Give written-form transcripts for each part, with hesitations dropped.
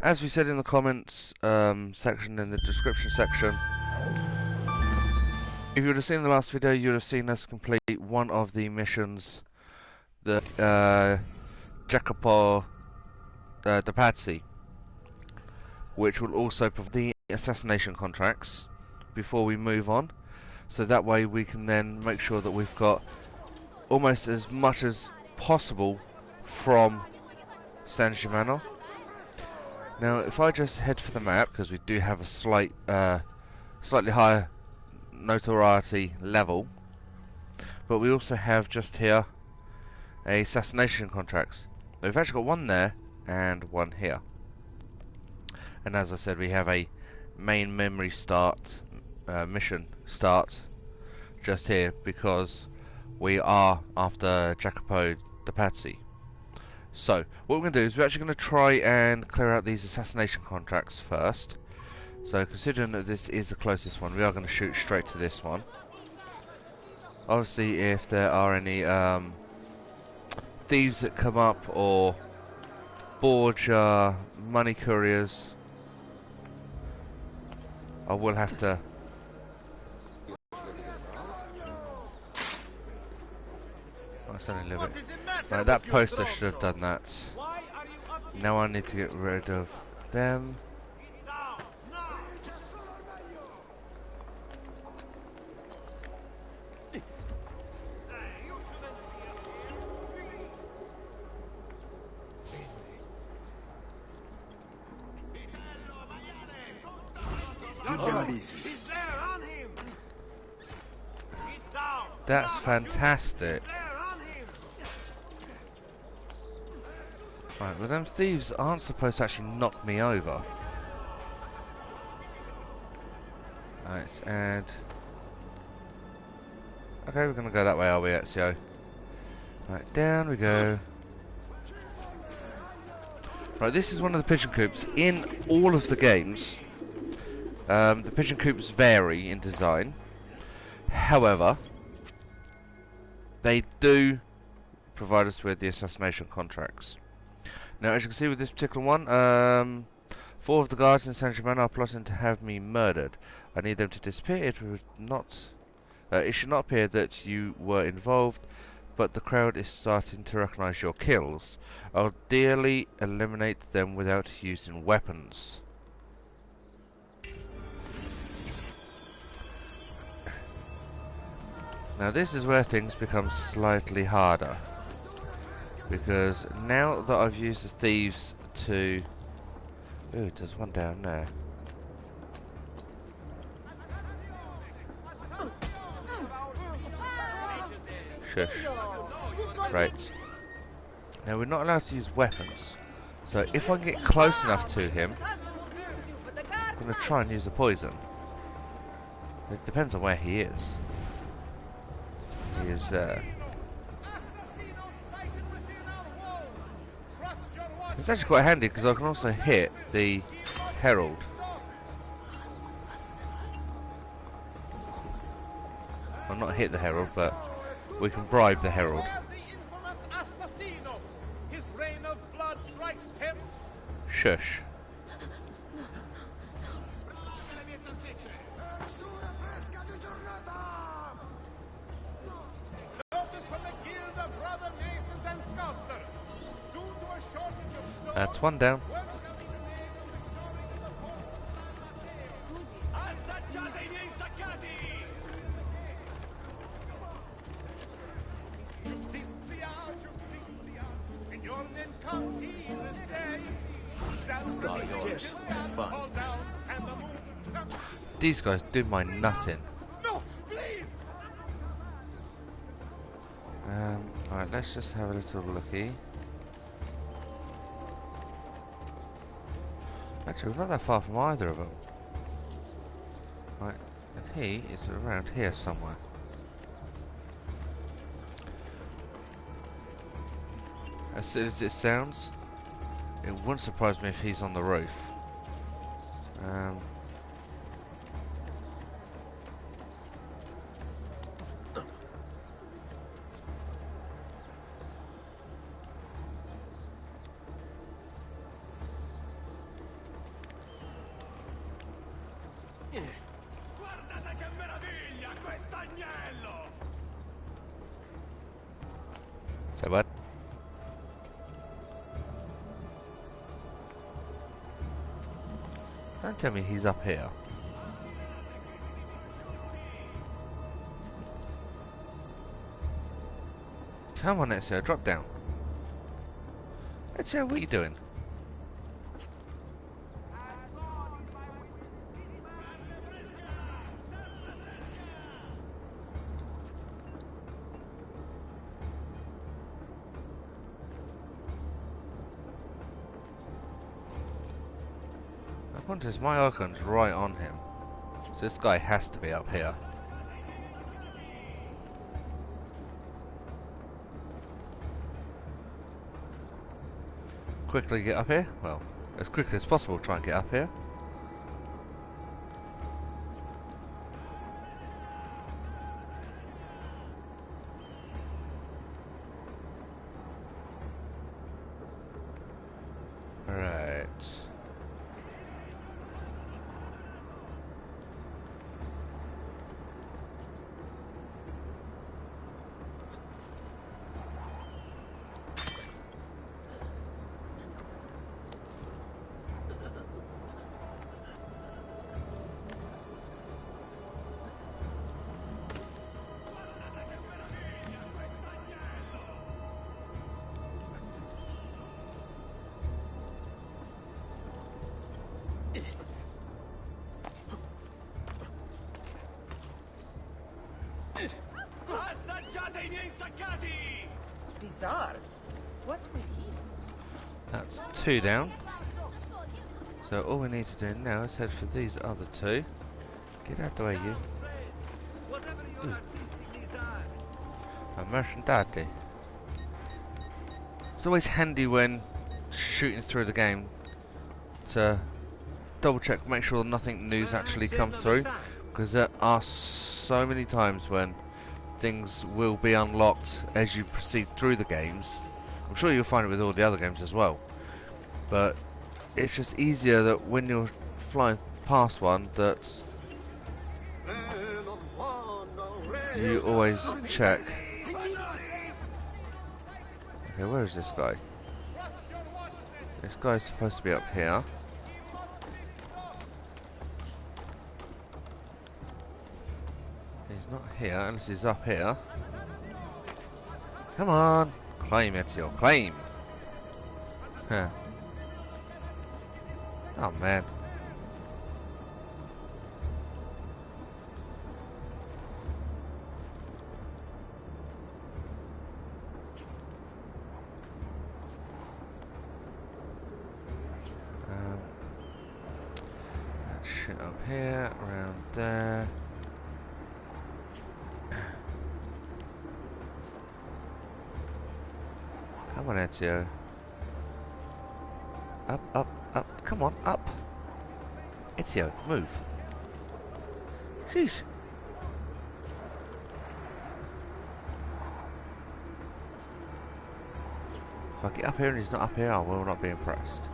As we said in the comments section, in the description section, if you would have seen the last video, you would have seen us complete one of the missions, the Jacopo de Pazzi, which will also provide the assassination contracts before we move on. So that way we can then make sure that we've got almost as much as possible from San Gimignano. Now, if I just head for the map, because we do have a slightly higher notoriety level, but we also have just here a assassination contracts. We've actually got one there and one here. And as I said, we have a main memory start mission start just here because we are after Jacopo de Pazzi. So, what we're going to do is we're actually going to try and clear out these assassination contracts first. So, considering that this is the closest one, we are going to shoot straight to this one. Obviously, if there are any thieves that come up or Borgia money couriers, I will have to... That's only a little bit. Right, that poster should have done that. Now I need to get rid of them. That's fantastic. Right, well them thieves aren't supposed to actually knock me over. Right, and... okay, we're gonna go that way, are we, Ezio? Right, down we go. Right, this is one of the pigeon coops. In all of the games, the pigeon coops vary in design. However, they do provide us with the assassination contracts. Now, as you can see with this particular one, 4 of the guards in San Gimignano are plotting to have me murdered. I need them to disappear. It should not appear that you were involved, but the crowd is starting to recognize your kills. I'll dearly eliminate them without using weapons. Now this is where things become slightly harder, because now that I've used the thieves to... ooh, there's one down there. Shush. Right. Now we're not allowed to use weapons, so if I can get close enough to him, I'm going to try and use the poison. It depends on where he is. He is there. It's actually quite handy because I can also hit the herald. Well, not hit the herald, but we can bribe the herald. Shush. That's one down. These guys do my nutting. Alright, let's just have a little looky. Actually, we're not that far from either of them. Right, and he is around here somewhere. As silly as it sounds, it wouldn't surprise me if he's on the roof. Guardate che meraviglia quest'agnello! So what? Don't tell me he's up here. Come on, Ezio, drop down. Ezio, what are you doing? The point is, my icon's right on him. So this guy has to be up here. Quickly get up here? Well, as quickly as possible try and get up here. Right. Assaggiate I miei insaccati! Bizarre. What's with him? That's 2 down. So all we need to do now is head for these other 2. Get out the way, you. Whatever your artistic desire. Merchandati. It's always handy when shooting through the game to double check, make sure nothing new's actually come through, because there are so many times when things will be unlocked as you proceed through the games. I'm sure you'll find it with all the other games as well, but it's just easier that when you're flying past one that you always check. Okay, where is this guy? This guy's supposed to be up here. He's not here unless he's up here. Come on! Claim, Ezio, claim! Huh. Oh man. That shit up here, around there. Come on, Ezio. Up, up, up. Come on, up. Ezio, move. Sheesh. If I get up here and he's not up here, I will not be impressed.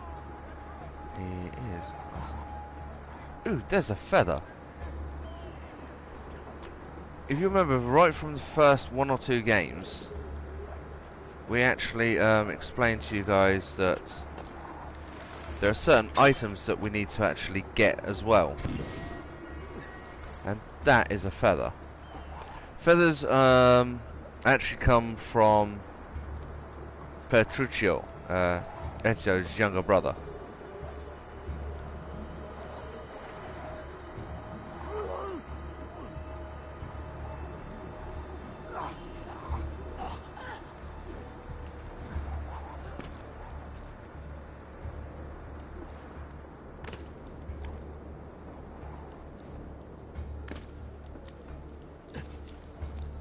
He is. Ooh, there's a feather. If you remember right from the first 1 or 2 games, we actually explained to you guys that there are certain items that we need to actually get as well, and that is a feather. Feathers actually come from Petruccio, Ezio's younger brother.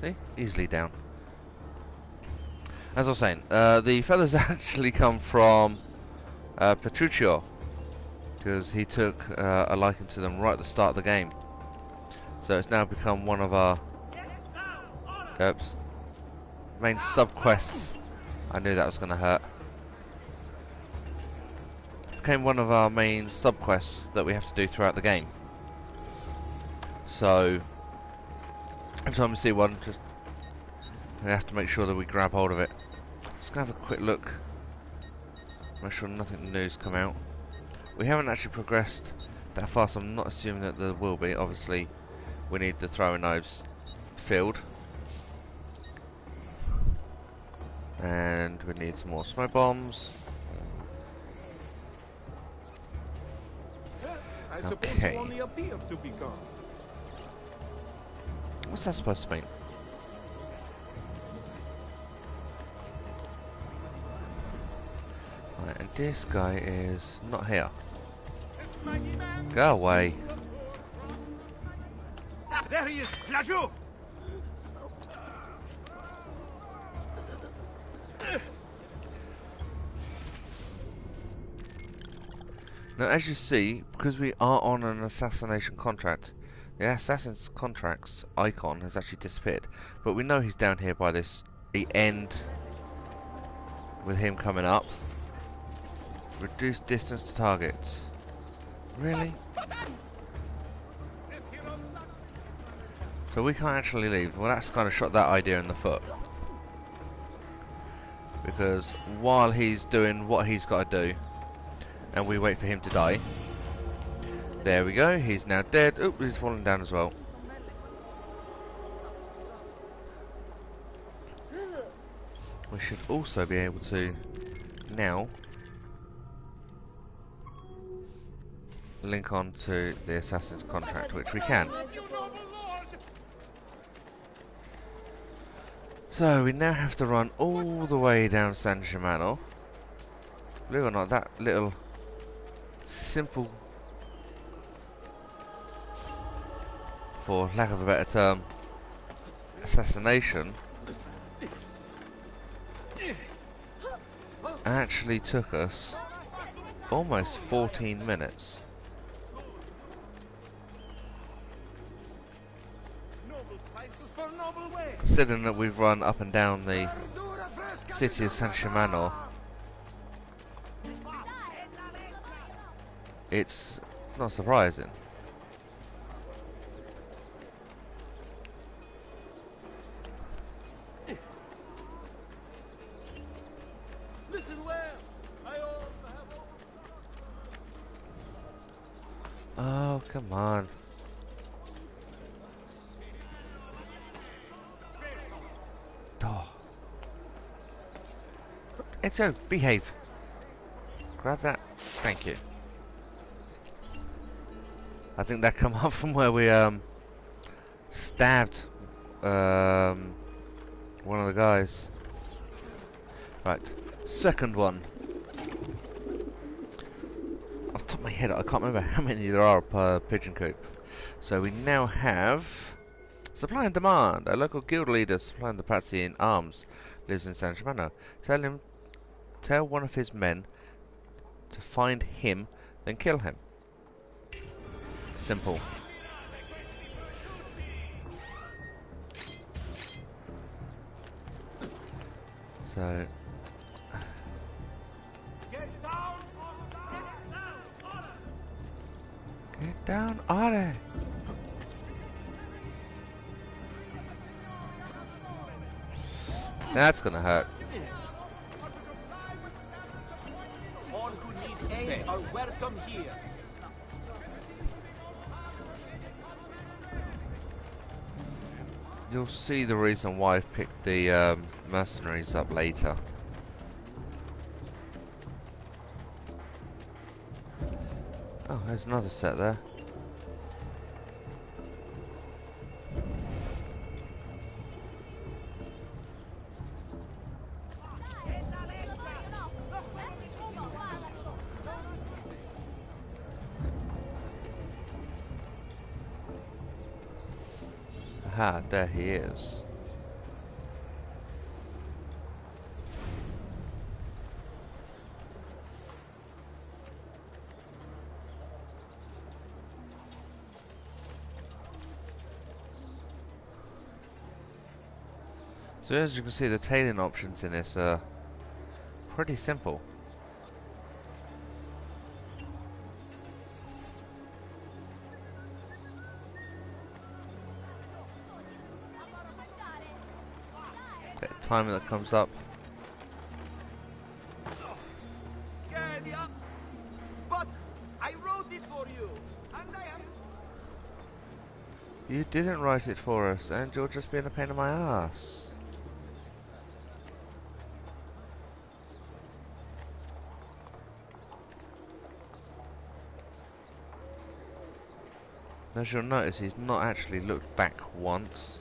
See? Easily down. As I was saying, the feathers actually come from Petruccio, because he took a liking to them right at the start of the game. So it's now become one of our main sub-quests. I knew that was going to hurt. Became one of our main sub-quests that we have to do throughout the game. So every time we see one, just we have to make sure that we grab hold of it. Just gonna have a quick look, make sure nothing new's come out. We haven't actually progressed that far, so I'm not assuming that there will be. Obviously, we need the throwing knives filled, and we need some more smoke bombs. I suppose Okay. you only appear to be gone. What's that supposed to mean? Right, and this guy is not here. Go away. There he is, Flajou! Now, as you see, because we are on an assassination contract, the assassin's contracts icon has actually disappeared. But we know he's down here by the end with him coming up. Reduce distance to target. Really? So we can't actually leave. Well, that's kind of shot that idea in the foot. Because while he's doing what he's got to do, and we wait for him to die. There we go, he's now dead. Oop, he's fallen down as well. We should also be able to now link on to the assassin's contract, which we can. So we now have to run all the way down San Germano. Believe it or not, that little simple, for lack of a better term, assassination actually took us almost 14 minutes. Considering that we've run up and down the city of San Germano, it's not surprising. Listen well. I also have Oh, come on. Oh. Ezio, behave. Grab that. Thank you. I think that come up from where we stabbed one of the guys. Right, second one. Off the top of my head, I can't remember how many there are per pigeon coop. So we now have supply and demand. A local guild leader supplying the Patsy in arms lives in San Germano. Tell one of his men to find him, then kill him. Simple. So get down, Are. That's gonna hurt. all who need aid are welcome here. You'll see the reason why I've picked the mercenaries up later. Oh, there's another set there. Aha, there he is. So as you can see, the tailing options in this are pretty simple. timer that comes up. Yeah, but I wrote it for you, and I am. You didn't write it for us, and you're just being a pain in my ass. As you'll notice, he's not actually looked back once.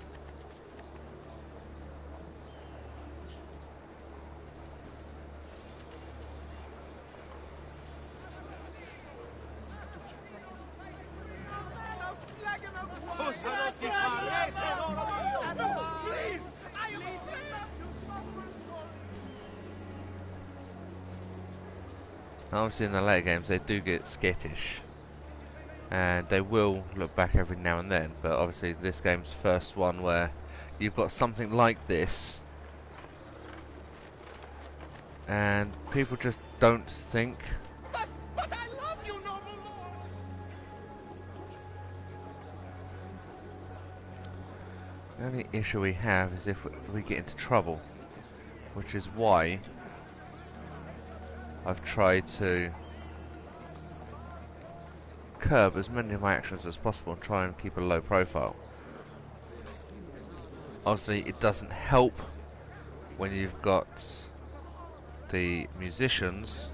Obviously in the later games they do get skittish, and they will look back every now and then, but obviously this game's the first one where you've got something like this and people just don't think. But I love you, noble lord. The only issue we have is if we get into trouble, which is why I've tried to curb as many of my actions as possible and try and keep a low profile. Obviously it doesn't help when you've got the musicians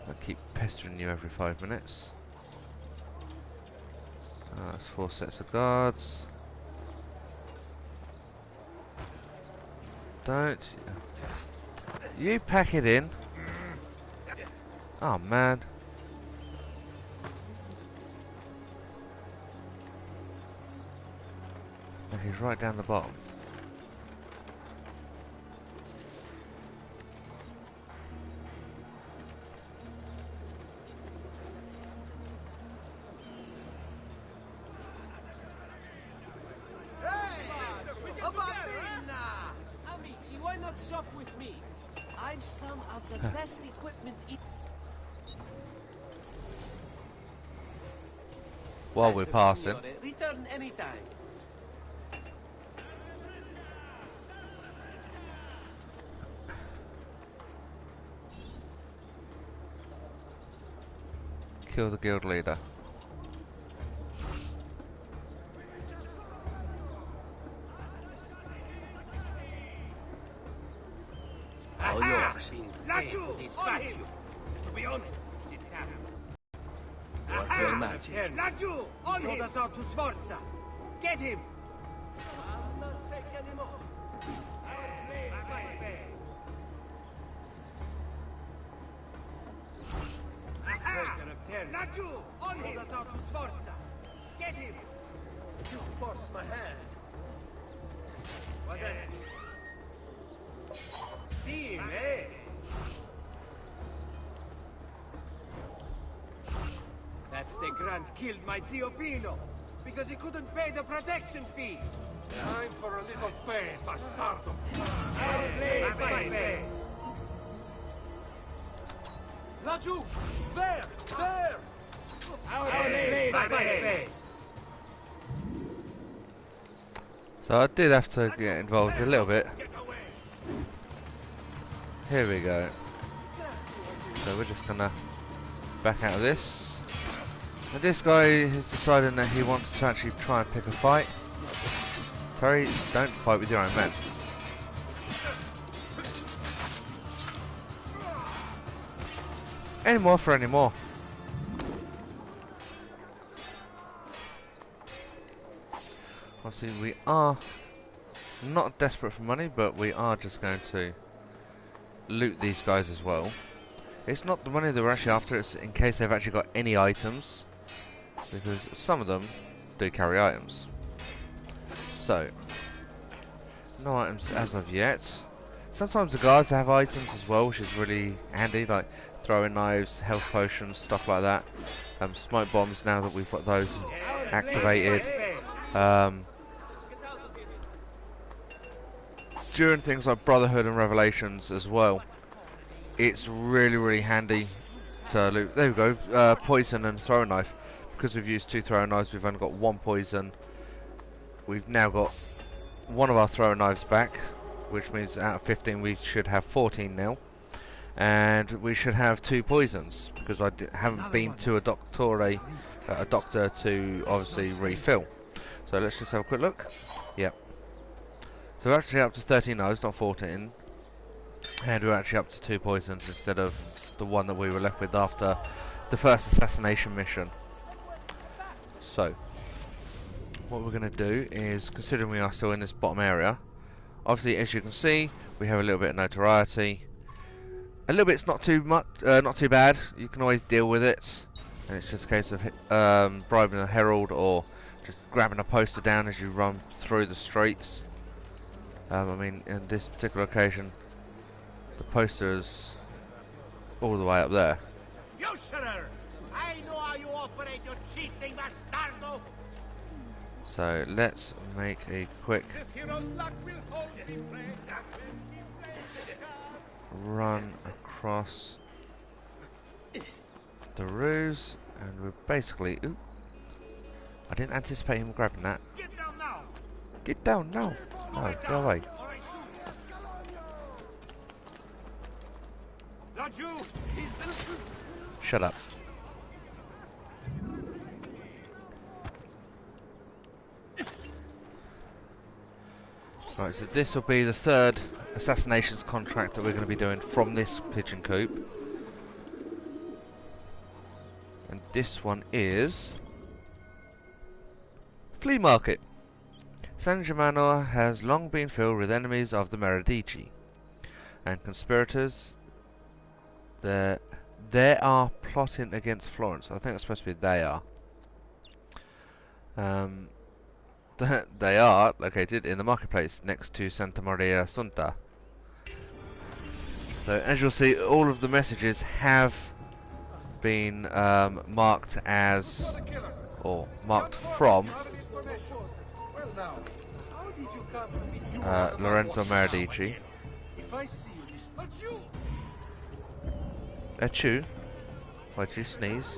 that keep pestering you every 5 minutes. That's 4 sets of guards. Don't you pack it in. Oh man. And he's right down the bottom. Amici, why not shop with me? I've some of the best equipment. While we're passing. Return anytime. Kill the guild leader. All yours. Dispatch you. To be honest, it hasn't. What your magic? Laggiù! Soda sotto sforza! Get him! I'll not take any more. Laggiù! Soda sotto sforza! Get him! You force my hand. What Team, eh? That's the Grant killed my Zio Pino because he couldn't pay the protection fee. Time for a little pay, bastardo. I'll play my best. Laggiù! There! There! I'll play my best. So I did have to get involved a little bit. Here we go. So we're just gonna back out of this. And this guy is deciding that he wants to actually try and pick a fight. Terry, don't fight with your own men. Any more for any more. Obviously we are not desperate for money, but we are just going to loot these guys as well. It's not the money that we're actually after, it's in case they've actually got any items, because some of them do carry items. So, no items as of yet. Sometimes the guards have items as well, which is really handy, like throwing knives, health potions, stuff like that. Smoke bombs, now that we've got those activated. During things like Brotherhood and Revelations as well, it's really handy to loot. There we go, poison and throwing knife. Because we've used 2 throwing knives, we've only got 1 poison. We've now got one of our throwing knives back, which means out of 15 we should have 14 now. And we should have 2 poisons, because I haven't been to a doctor to obviously refill. So let's just have a quick look. Yep. So we're actually up to 13 knives, not 14. And we're actually up to 2 poisons instead of the one that we were left with after the first assassination mission. So, what we're going to do is, considering we are still in this bottom area, obviously as you can see, we have a little bit of notoriety. A little bit's not too much, not too bad. You can always deal with it, and it's just a case of bribing a herald or just grabbing a poster down as you run through the streets. I mean, in this particular occasion, the poster is all the way up there. Usurer! I know how you operate your cheating bastardo! So let's make a quick This hero's luck will hold him. run across the ruse, and we're basically... Ooh, I didn't anticipate him grabbing that. Get down now! Get down now! No, go away. Or I shoot. Laju! Shut up. Right, so this will be the 3rd assassinations contract that we're going to be doing from this pigeon coop. And this one is... Flea Market. San Germano has long been filled with enemies of the Medici and conspirators. They are plotting against Florence. I think it's supposed to be they are. They are located in the marketplace next to Santa Maria Assunta. So as you'll see, all of the messages have been marked as, or marked from, Lorenzo Medici. If I see you, Achoo. Why'd you sneeze?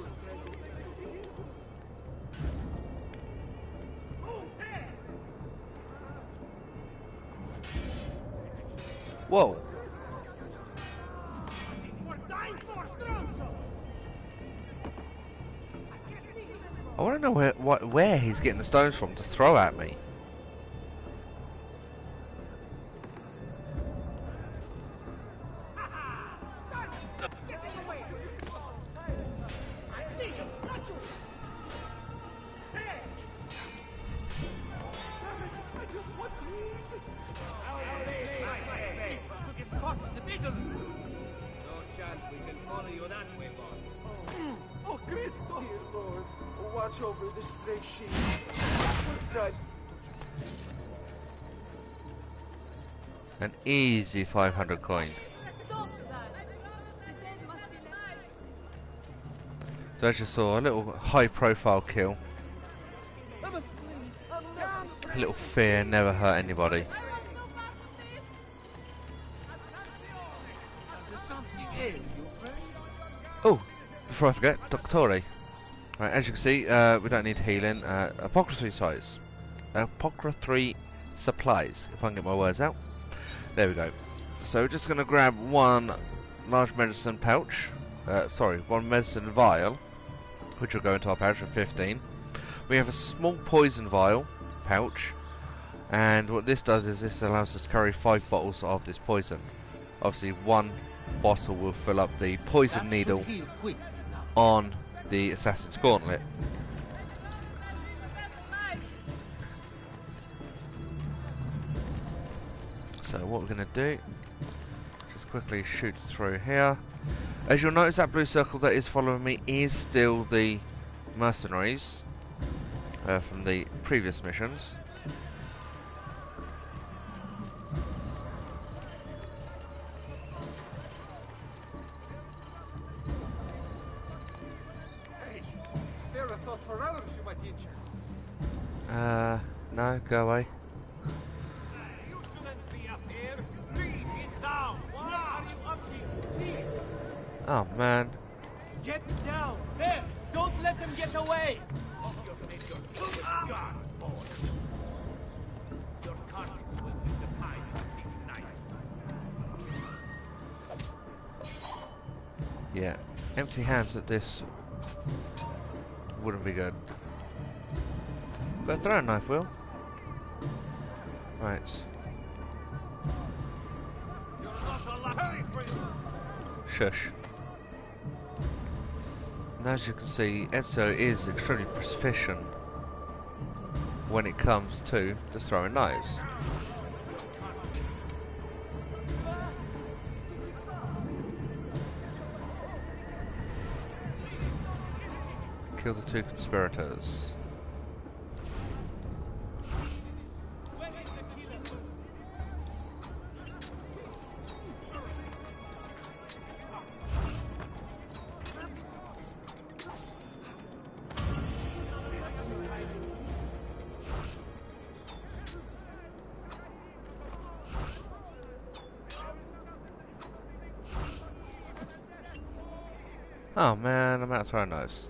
Whoa. I want to know where he's getting the stones from to throw at me. oh Cristo! Dear Lord, watch over the stray sheep. Drive. An easy 500 coin. So as you saw, a little high profile kill. A little fear never hurt anybody. Oh, before I forget, Doctore. Right, as you can see, we don't need healing. Apothecary size. Apothecary supplies, if I can get my words out. There we go. So we're just going to grab one large medicine pouch. One medicine vial, which will go into our pouch of 15. We have a small poison vial pouch, and what this does is this allows us to carry 5 bottles of this poison. Obviously, one bottle will fill up the poison needle on the Assassin's Gauntlet. So what we're going to do, just quickly shoot through here. As you'll notice, that blue circle that is following me is still the mercenaries from the previous missions. Hey, spare a thought for others you might injure. No, go away. You shouldn't be up here. Please get down. Why are you up here? Leave. Oh man. Get down. There. Don't let them get away. Your cartridge Yeah, empty hands at this wouldn't be good. But throw a knife will. Right. Shush. And as you can see, Ezio is extremely proficient when it comes to throwing knives. Kill the two conspirators. Oh man, I'm out of throwing knives.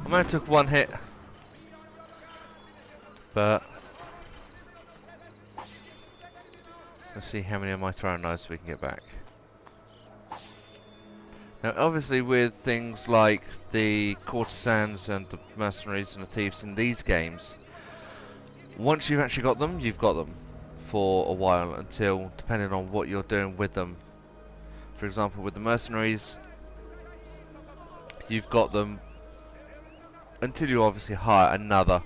I might have took one hit, but let's see how many of my throwing knives we can get back. Now obviously with things like the courtesans and the mercenaries and the thieves in these games, once you've actually got them, you've got them for a while until, depending on what you're doing with them. For example, with the mercenaries, you've got them until you obviously hire another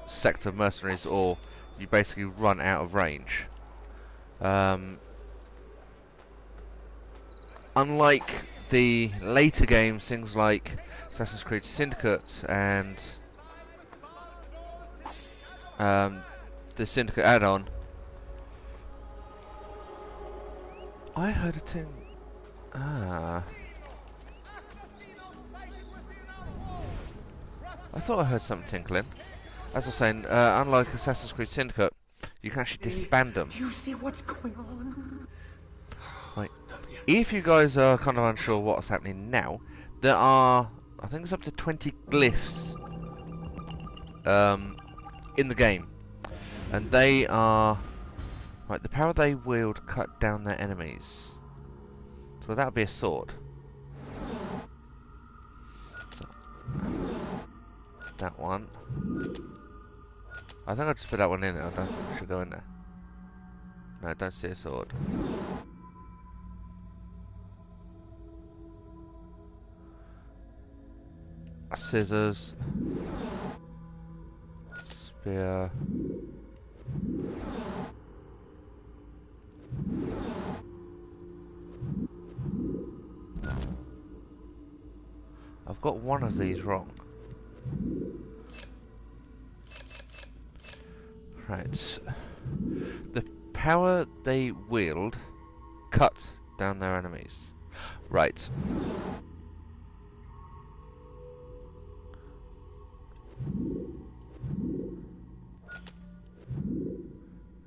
sector of mercenaries, or you basically run out of range. Unlike the later games, things like Assassin's Creed Syndicate and the Syndicate add-on, I heard a thing. I thought I heard something tinkling. As I was saying, unlike Assassin's Creed Syndicate, you can actually disband them. Do you see what's going on? Right. If you guys are kind of unsure what's happening now, there are, I think it's up to 20 glyphs in the game. And they are, right, the power they wield cut down their enemies. So that would be a sword. So, that one. I think I'll just put that one in. I don't think it should go in there. No, I don't see a sword. Scissors. Spear. I've got one of these wrong. Right. The power they wield cut down their enemies. Right.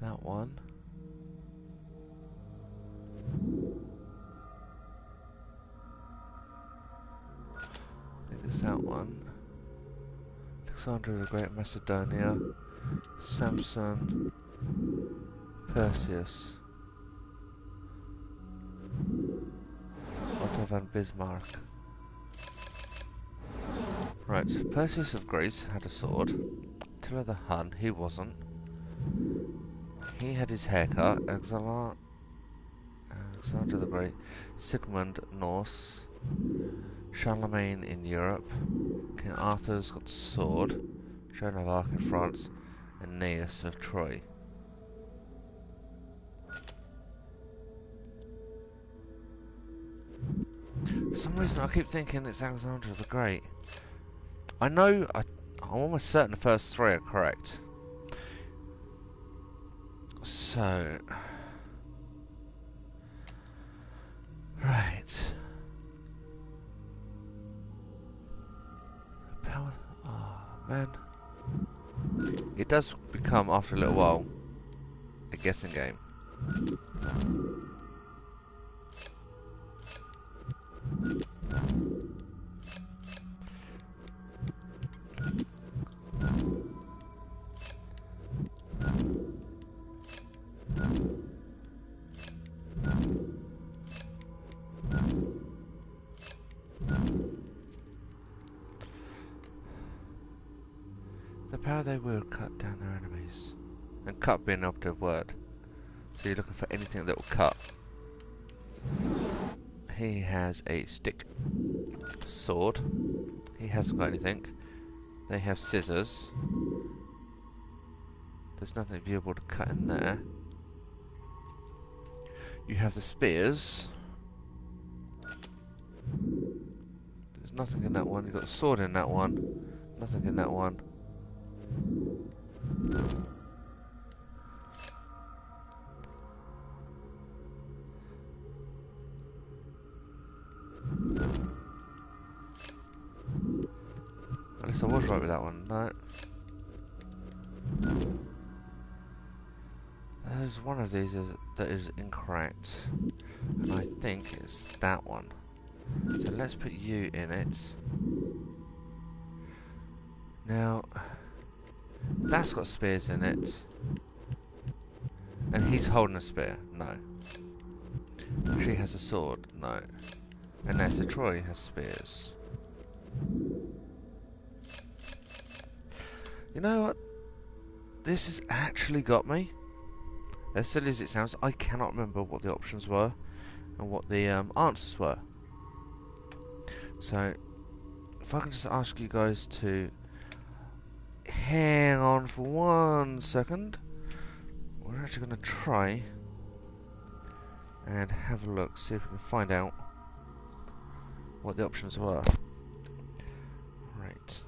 That one. I think it's that one. Alexander the Great, Macedonia. Samson. Perseus. Otto van Bismarck. Right, Perseus of Greece had a sword. Attila the Hun, he wasn't. He had his haircut. Alexander the Great. Sigmund Norse. Charlemagne in Europe. King Arthur's got the sword. Joan of Arc in France. And Aeneas of Troy. For some reason I keep thinking it's Alexander the Great. I know, I'm almost certain the first three are correct. So... Right. Power... Oh, man. It does become, after a little while, a guessing game. The power they wield cut down their enemies. And cut being an operative word. So you're looking for anything that will cut. He has a stick. Sword. He hasn't got anything. They have scissors. There's nothing viewable to cut in there. You have the spears. There's nothing in that one. You've got the sword in that one. Nothing in that one. Unless I was right with that one. No. There's one of these that is incorrect. And I think it's that one. So let's put you in it. Now, that's got spears in it. And he's holding a spear. No. She has a sword. No. And Nessa Troy has spears. You know what? This has actually got me. As silly as it sounds, I cannot remember what the options were and what the answers were. So, if I can just ask you guys to hang on for 1 second. We're actually going to try and have a look, see if we can find out what the options were. Right.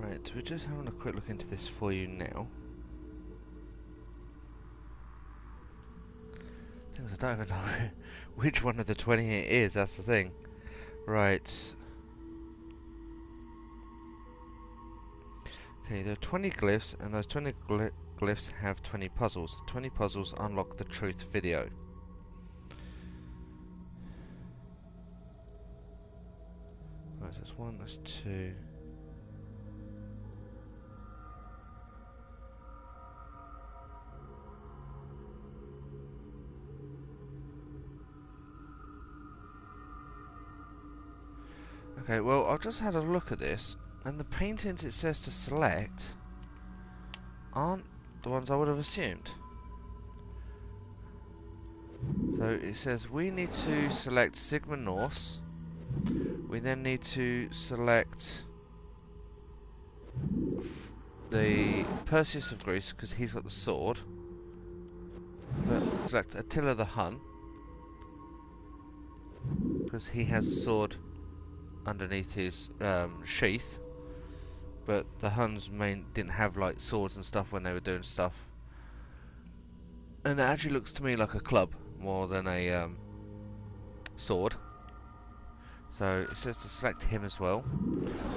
Right, we're just having a quick look into this for you now. Things I don't even know which one of the 20 it is, that's the thing. Right. Okay, there are 20 glyphs, and those 20 glyphs have 20 puzzles. 20 puzzles unlock the truth video. Right, so that's 1, that's 2. Okay, well, I've just had a look at this, and the paintings it says to select aren't the ones I would have assumed. So it says we need to select Sigma Norse. We then need to select the Perseus of Greece, because he's got the sword. But select Attila the Hun, because he has a sword underneath his sheath, but the Huns didn't have like swords and stuff when they were doing stuff, and it actually looks to me like a club more than a sword. So it says to select him as well.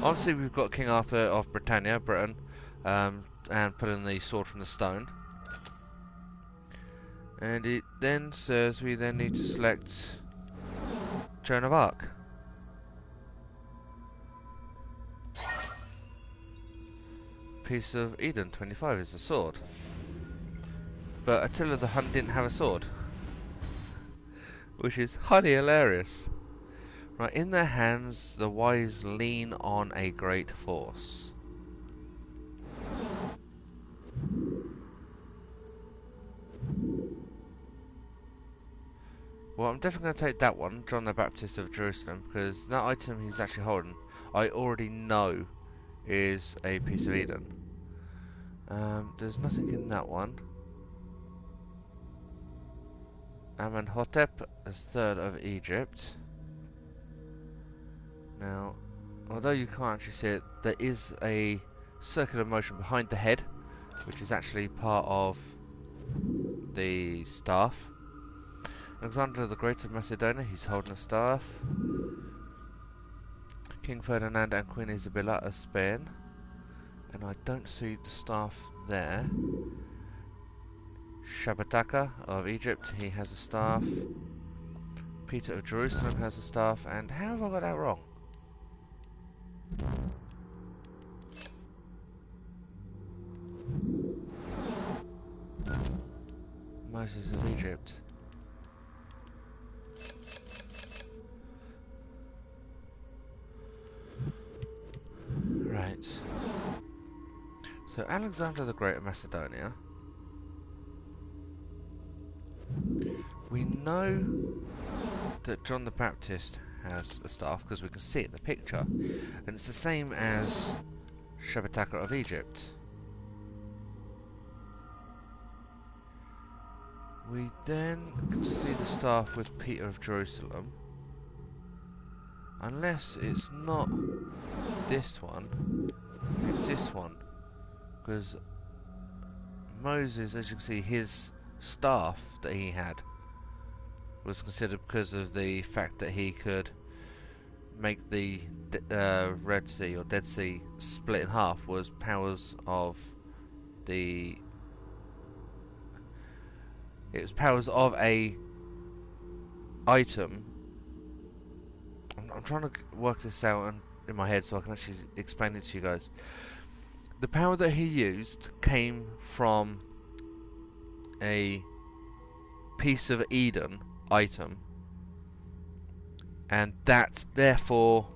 Obviously we've got King Arthur of Britannia, Britain, and put in the sword from the stone, and it then says we then need to select Joan of Arc. Piece of Eden 25 is a sword, but Attila the Hun didn't have a sword, which is highly hilarious. Right, in their hands the wise lean on a great force. Well, I'm definitely going to take that one, John the Baptist of Jerusalem, because that item he's actually holding I already know is a piece of Eden. There's nothing in that one. Amenhotep III of Egypt. Now, although you can't actually see it, there is a circular motion behind the head, which is actually part of the staff. Alexander the Great of Macedonia, he's holding a staff. King Ferdinand and Queen Isabella of Spain, and I don't see the staff there. Shabbataka of Egypt, he has a staff. Peter of Jerusalem has a staff, and how have I got that wrong? Moses of Egypt. Right. So Alexander the Great of Macedonia. We know that John the Baptist has a staff because we can see it in the picture, and it's the same as Shabbataka of Egypt. We then can see the staff with Peter of Jerusalem, unless it's not this one, it's this one, because Moses, as you can see, his staff that he had was considered because of the fact that he could make the Red Sea or Dead Sea split in half, was powers of the... It was powers of a item. I'm trying to work this out in my head so I can actually explain it to you guys. The power that he used came from a piece of Eden item, and that therefore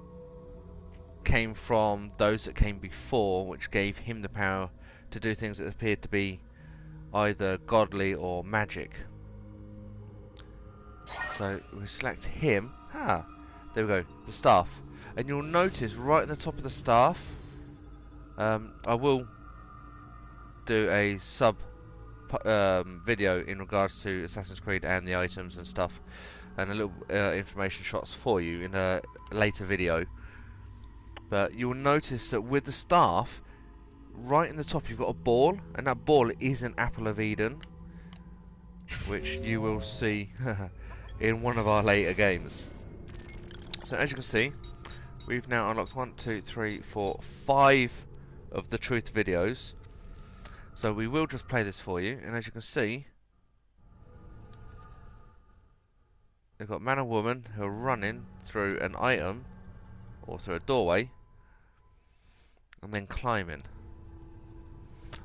came from those that came before, which gave him the power to do things that appeared to be either godly or magic. So we select him. There we go, the staff, and you'll notice right at the top of the staff, I will do a sub video in regards to Assassin's Creed and the items and stuff, and a little information shots for you in a later video. But you'll notice that with the staff, right in the top you've got a ball, and that ball is an Apple of Eden, which you will see in one of our later games. So as you can see, we've now unlocked 1, 2, 3, 4, 5 of the truth videos. So we will just play this for you, and as you can see, they've got man and woman who are running through an item, or through a doorway, and then climbing.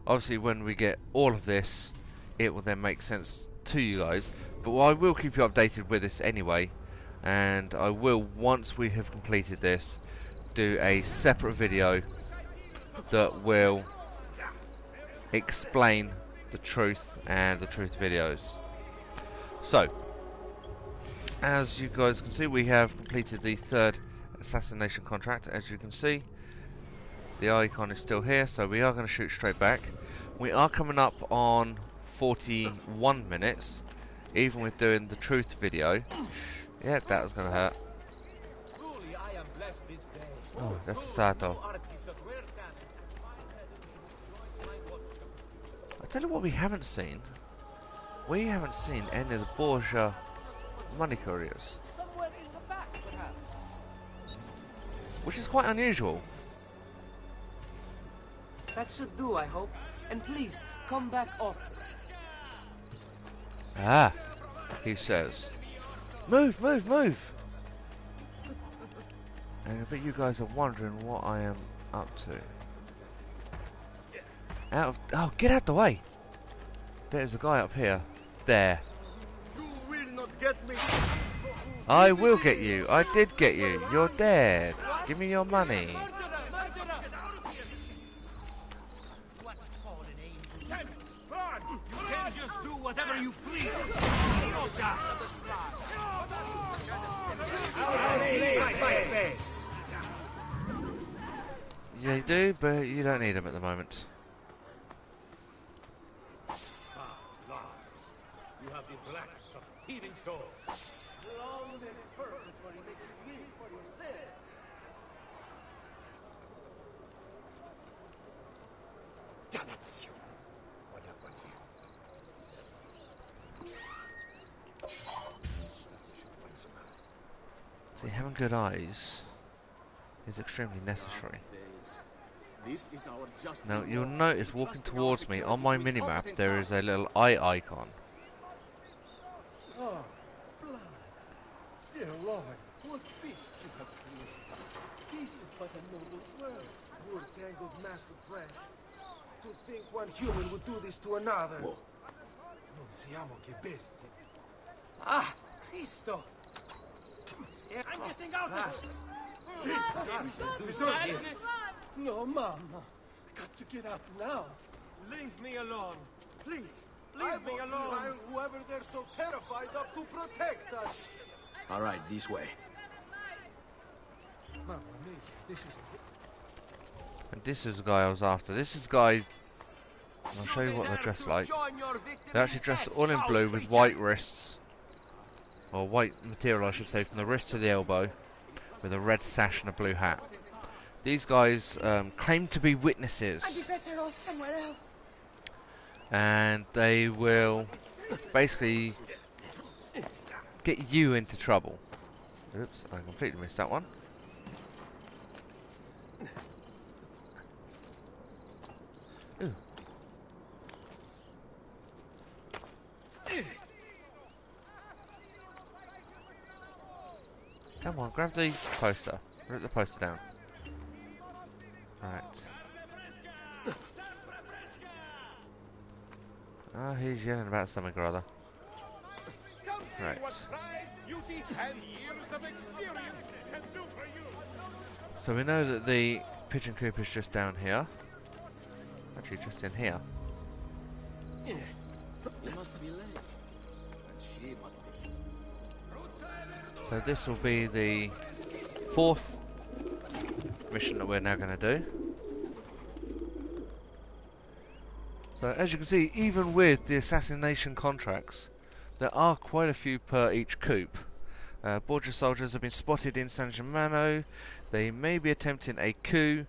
Obviously when we get all of this, it will then make sense to you guys, but I will keep you updated with this anyway, and I will, once we have completed this, do a separate video that will explain the truth and the truth videos. So, as you guys can see, we have completed the third assassination contract. As you can see, the icon is still here, so we are going to shoot straight back. We are coming up on 41 minutes, even with doing the truth video. Yeah, that was going to hurt. Oh, that's sad though. I tell you what we haven't seen. We haven't seen any of the Borgia money couriers, which is quite unusual. That should do, I hope. And please, come back often. Ah, he says. Move, move, move! And I bet you guys are wondering what I am up to. Oh, get out the way! There's a guy up here. There. You will not get me. I will get you. I did get you. You're dead. Give me your money. You can't just do whatever you please. Yeah, you do, but you don't need them at the moment. You have the blacks of thieving souls. Long and purgatory makes you live for yourself. Damnation. What happened here? See, having good eyes is extremely necessary. This is our just Now you'll reward. notice walking Trusting our towards me on security my with minimap competent there is a guards. little eye icon. Oh, blood. Dear Lord, what beast you have created. This is but a noble world. Poor tangled mass of branch. To think one human would do this to another. Whoa. Non siamo che bestie. Ah, Cristo! I'm getting out of here. No, Mama. Got to get out now. Leave me alone. Please, I leave me vote alone. behind whoever they're so terrified of to protect us. All right, this way. Mamma mia, this is And this is the guy I was after. This is the guy. I'll show you what they're dressed like. They're actually dressed all in blue with white wrists. Or white material, I should say, from the wrist to the elbow. With a red sash and a blue hat. These guys claim to be witnesses. I'd be better off somewhere else. And they will basically get you into trouble. Oops, I completely missed that one. Ooh. Come on, grab the poster. Rip the poster down. Right. Oh, he's yelling about something or other. Right. So we know that the pigeon coop is just down here. Actually, just in here. He must be late. And she must be. So this will be the 4th mission that we're now going to do. So as you can see, even with the assassination contracts, there are quite a few per each coop. Borgia soldiers have been spotted in San Germano. They may be attempting a coup.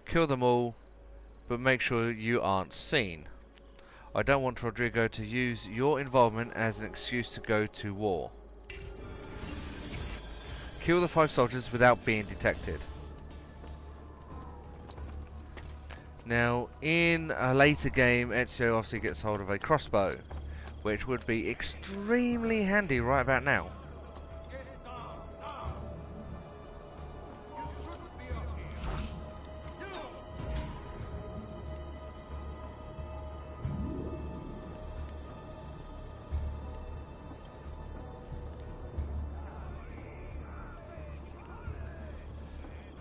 Kill them all, but make sure you aren't seen. I don't want Rodrigo to use your involvement as an excuse to go to war. Kill the 5 soldiers without being detected. Now, in a later game, Ezio obviously gets hold of a crossbow, which would be extremely handy right about now.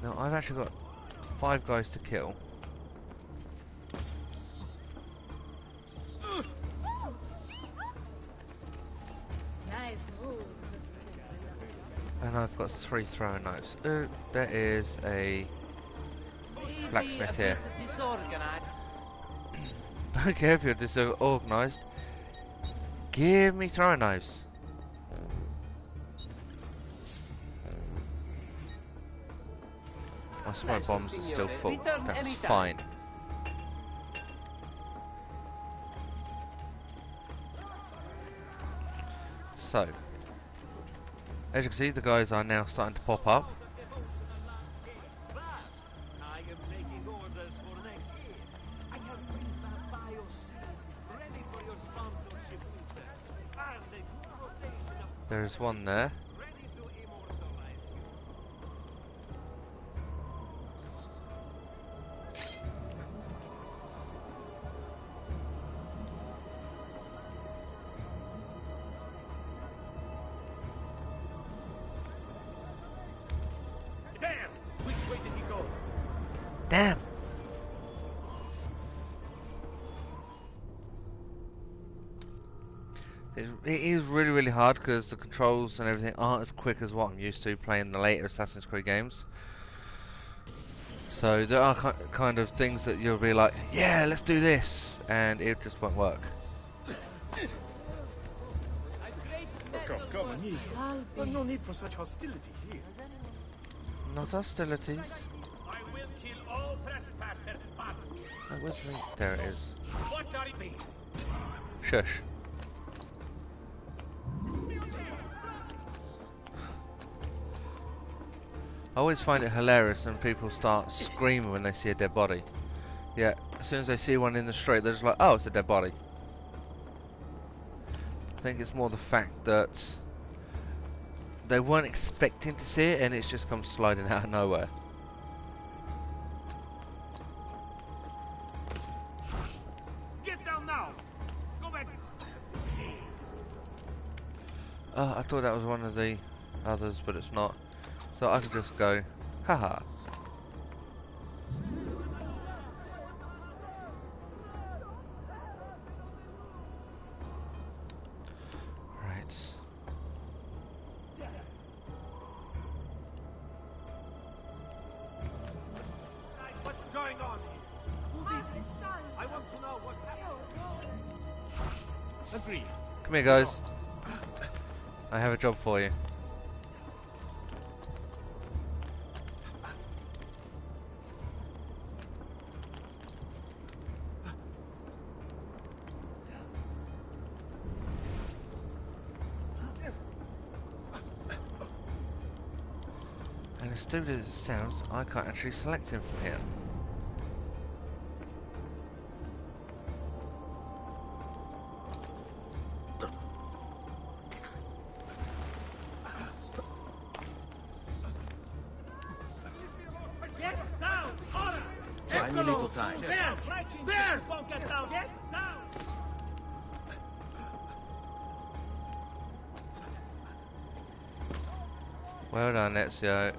Now, I've actually got 5 guys to kill. Nice move. And I've got 3 throwing knives. There is a blacksmith here. Disorganized. Don't care if you're disorganised. Give me throwing knives. My smoke bombs are still full. Return That's anytime. fine. So, as you can see, the guys are now starting to pop up. I am taking orders for next year. I have print that biosynth ready for your sponsorship research. And a good rotation of There's one there. ready to immortalize you. Damn! Which way did he go? Damn! It is really hard because the controls and everything aren't as quick as what I'm used to playing the later Assassin's Creed games. So there are kind of things that you'll be like, yeah, let's do this, and it just won't work. Come on, But no need for such hostility here. Not hostilities. I will kill all trespassers, but That was me. There it is. what are you? Shush. I always find it hilarious when people start screaming when they see a dead body. Yeah, as soon as they see one in the street, they're just like, oh, it's a dead body. I think it's more the fact that they weren't expecting to see it and it's just come sliding out of nowhere. Get down now! Go back! I thought that was one of the others, but it's not. So I could just go, haha. Right. What's going on here? Who did this? I want to know what happened. Agreed. Come here, guys. I have a job for you. And as stupid as it sounds, I can't actually select him from here. Get down! Order! Tiny little time. There! There! Won't get down! Get down! Well done, Ezio.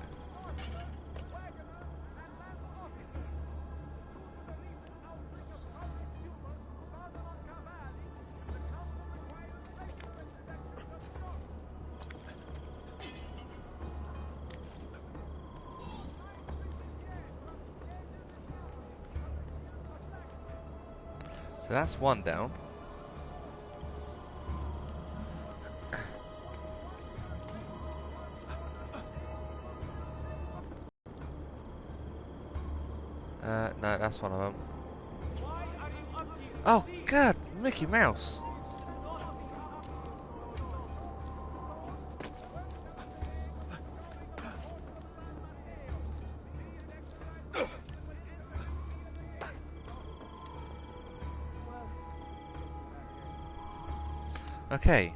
So that's one down. No, that's one of them. Why are you up here? Oh, God, Mickey Mouse. Okay.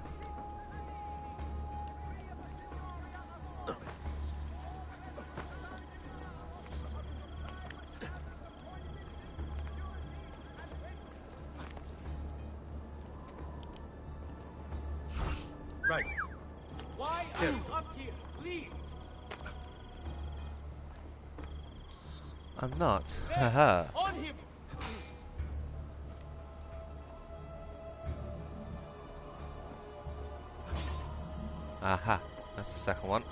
Right. Why are you up here? Leave! I'm not. There! Haha. On him! Aha. That's the second one.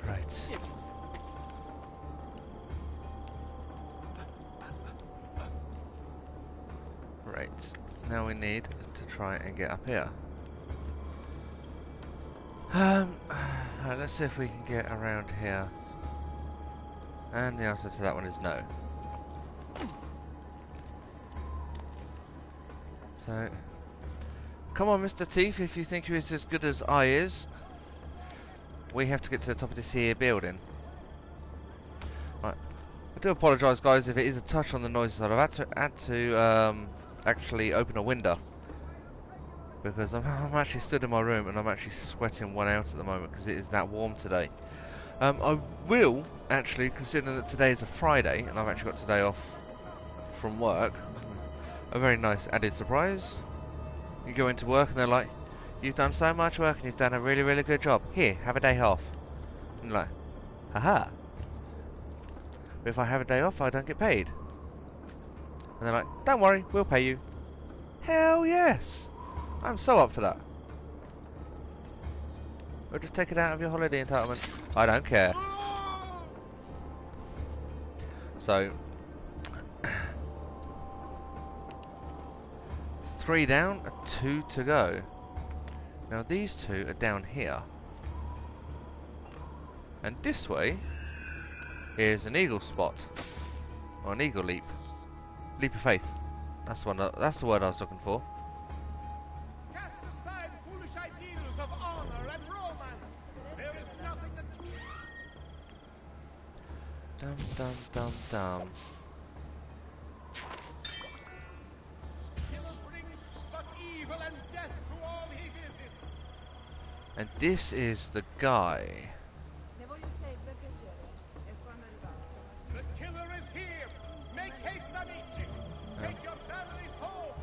Right. Right. Now we need to try and get up here. Alright, let's see if we can get around here. And the answer to that one is no. So, come on, Mr. Teeth, if you think you're as good as I is. We have to get to the top of this here building. Right. I do apologise, guys, if it is a touch on the noise side. I've had to actually open a window because I'm actually stood in my room and I'm actually sweating one out at the moment because it is that warm today. I will actually, considering that today is a Friday and I've actually got today off from work, a very nice added surprise. You go into work and they're like, "You've done so much work and you've done a really, really good job. Here, have a day off." And you're like, haha. But if I have a day off, I don't get paid. And they're like, "Don't worry, we'll pay you." Hell yes! I'm so up for that. Or just take it out of your holiday entitlement. I don't care. So 3 down, 2 to go. Now these 2 are down here, and this way is an eagle spot, or an eagle leap, leap of faith. That's one. That's the word I was looking for. Cast aside foolish ideals of honor and romance. There is nothing that Dum dum dum dum. killer brings but evil and death to all he visits. And this is the guy. Ne voglio sempre piacere. E quando arrivato. The killer is here. Make haste, amici. Take your families home.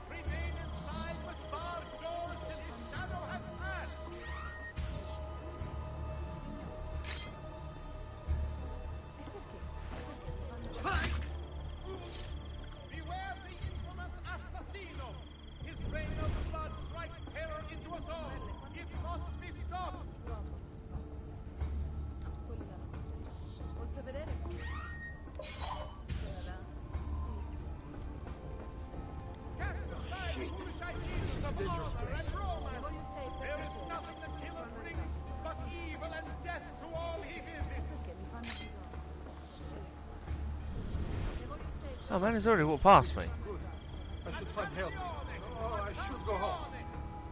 Remain inside with barred doors till his shadow has passed. Beware the infamous assassino. His reign of blood strikes terror into us all. It must be stopped. Quelli là. Posso vedere? Quella là? Cast aside foolish ideals of honor and romance. There is nothing the killer brings but evil and death to all he visits. Perché mi fanno bisogno. Ne voglio sempre. Oh man, he's already walked past me. I should find help. Oh, I should go home.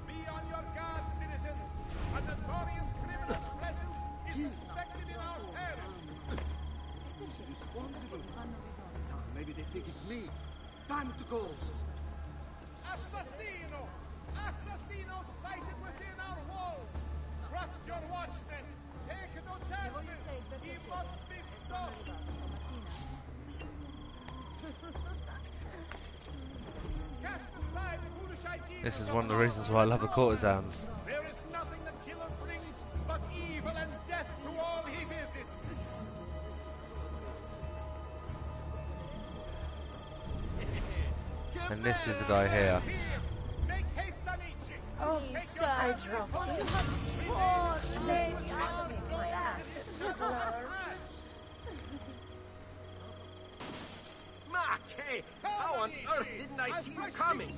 Be on your guard, citizens. A notorious criminal's presence is suspected in our parish. Responsible. Maybe they think it's me. Time to go. Assassino! Assassino sighted within our walls. Trust your watchmen. Take no chances. He must be stopped. Cast aside foolish ideas. This is one of the reasons why I love the courtesans. There is nothing the killer brings but evil and death to all he visits. And this is the guy here. Make haste, amici. Oh, I dropped you. Oh, lady, I need my ass. Hey, how on earth didn't I see you coming?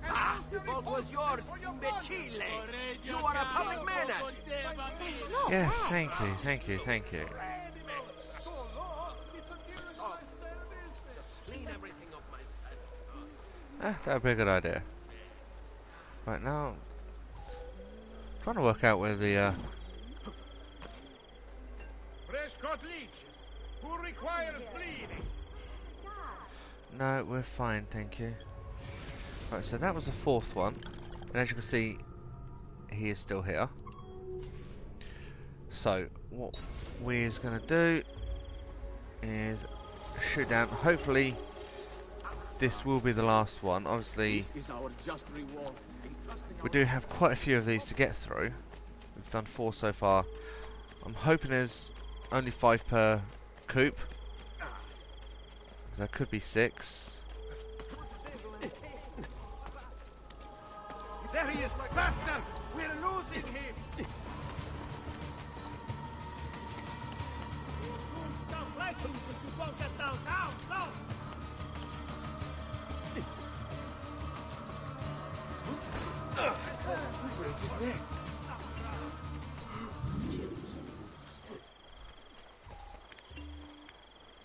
Ah, the boat was yours, imbecile! You are a public menace! Yes, thank you, thank you, thank you. Clean everything up myself. That would be a good idea. Right now, trying to work out where the Fresh caught leeches. Who requires bleeding? No, we're fine, thank you. Right, so that was the 4th one, and as you can see, he is still here. So what we're going to do is shoot down. Hopefully, this will be the last one. Obviously, This is our just reward. we do have quite a few of these to get through. We've done 4 so far. I'm hoping there's only 5 per coop. There could be 6. There he is, faster! We're losing him! Don't let him if you won't get down. Down, down. Break his neck.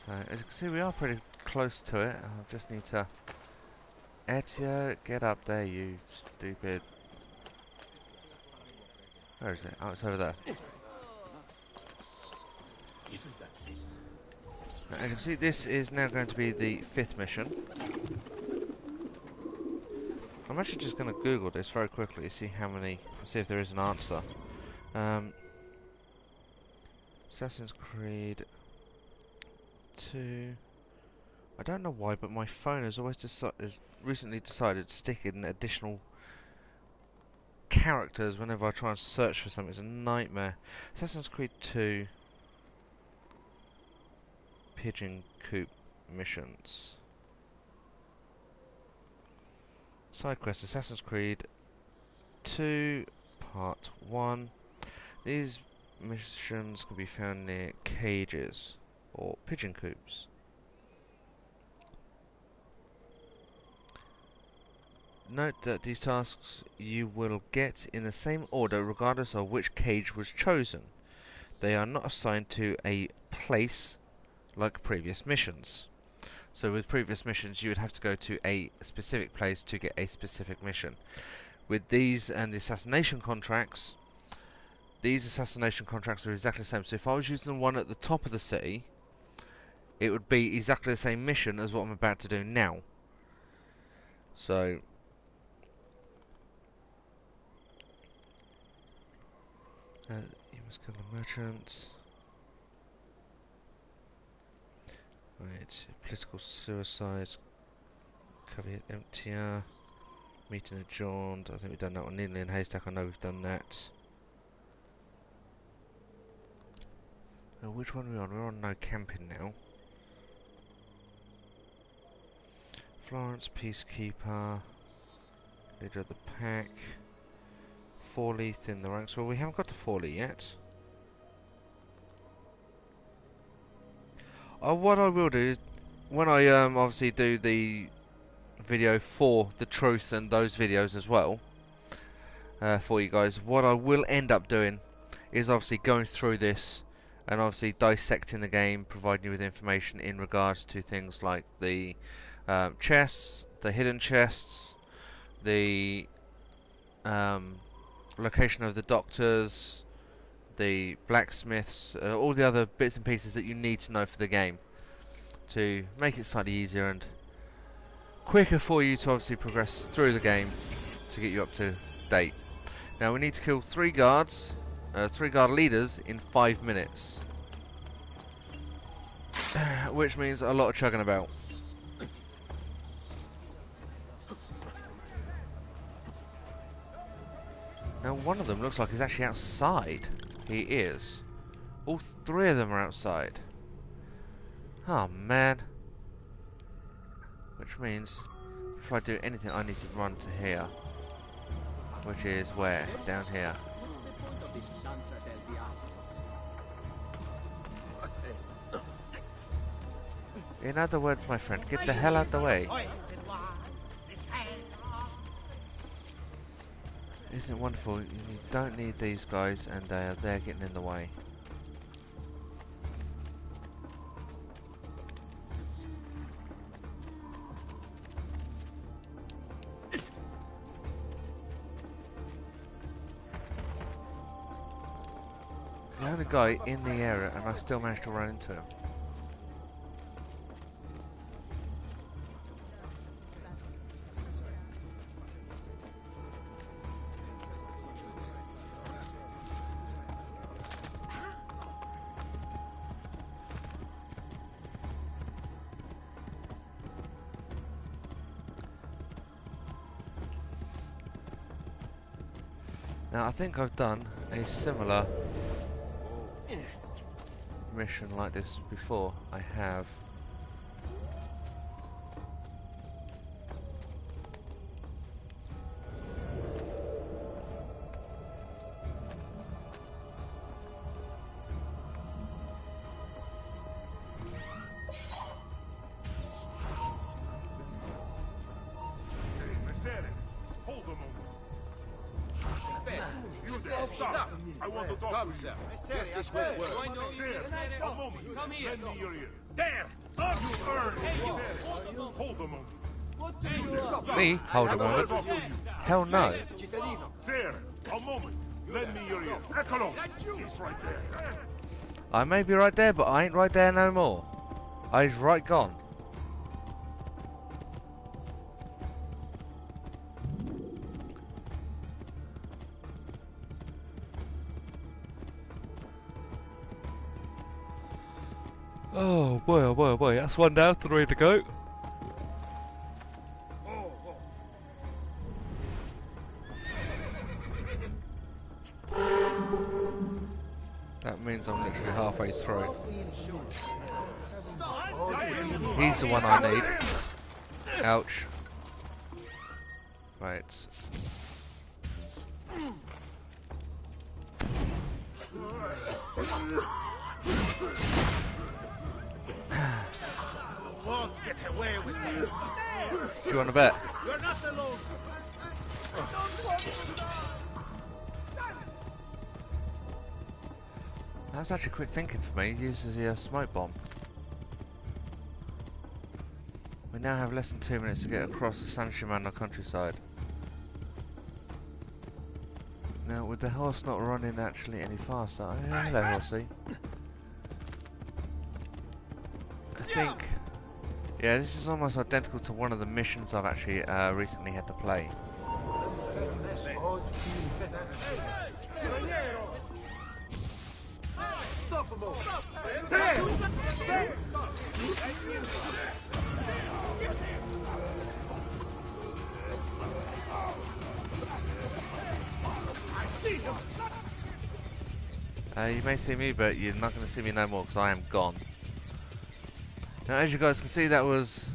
So as you can see, we are pretty close to it. I just need to... Ezio, get up there, you stupid... Where is it? Oh, it's over there. Now, as you can see, this is now going to be the 5th mission. I'm actually just going to Google this very quickly to see how many... see if there is an answer. Assassin's Creed 2... I don't know why, but my phone has always has recently decided to stick in additional characters whenever I try and search for something. It's a nightmare. Assassin's Creed 2 Pigeon Coop missions. Side quest Assassin's Creed 2 Part 1. These missions can be found near cages or pigeon coops. note that these tasks you will get in the same order regardless of which cage was chosen. They are not assigned to a place like previous missions. So with previous missions you would have to go to a specific place to get a specific mission. With these and the assassination contracts, these assassination contracts are exactly the same. So if I was using the one at the top of the city, it would be exactly the same mission as what I'm about to do now. So you must kill the merchants. Right, political suicide, caveat emptor, meeting adjourned. I think we've done that one. Needle in haystack, I know we've done that. Which one are we on? We're on no camping now. Florence, peacekeeper, leader of the pack. Forley in the ranks. Well, we haven't got to Forley yet. What I will do is, when I obviously do the video for the truth and those videos as well, for you guys, what I will end up doing is obviously going through this and obviously dissecting the game, providing you with information in regards to things like the chests, the hidden chests, the location of the doctors, the blacksmiths, all the other bits and pieces that you need to know for the game to make it slightly easier and quicker for you to obviously progress through the game to get you up to date. Now we need to kill 3 guards, 3 guard leaders in 5 minutes, which means a lot of chugging about. Now one of them looks like he's actually outside. He is. All 3 of them are outside. Oh man. Which means if I do anything I need to run to here. Which is where? Down here. In other words, my friend, get the hell out of the way. Isn't it wonderful? You don't need these guys and they are there getting in the way. The only guy in the area and I still managed to run into him. Now I think I've done a similar mission like this before. I have. Stop! I want to talk to you. This will work. A moment. Come here. Lend me your ear. There! You earned Hey, you! it. Hold a moment. Hold a moment. What do you want? Me? Hold a moment. Hell no. Sir, a moment. Lend me your ear. Eccolo. He's right there. I may be right there, but I ain't right there no more. I's right gone. Oh boy, oh boy, oh boy. That's 1 down, 3 to go. That means I'm literally halfway through. He's the one I need. Ouch. Right. Get away with this. Do you want to bet? You're not alone. That was actually quick thinking for me. Uses the smoke bomb. We now have less than 2 minutes to get across the San Shimano countryside. Now, with the horse not running actually any faster... Oh, hello, horsey. I think... Yeah, this is almost identical to one of the missions I've actually recently had to play. Stop a moment. You may see me, but you're not going to see me no more because I am gone. Now, as you guys can see, that was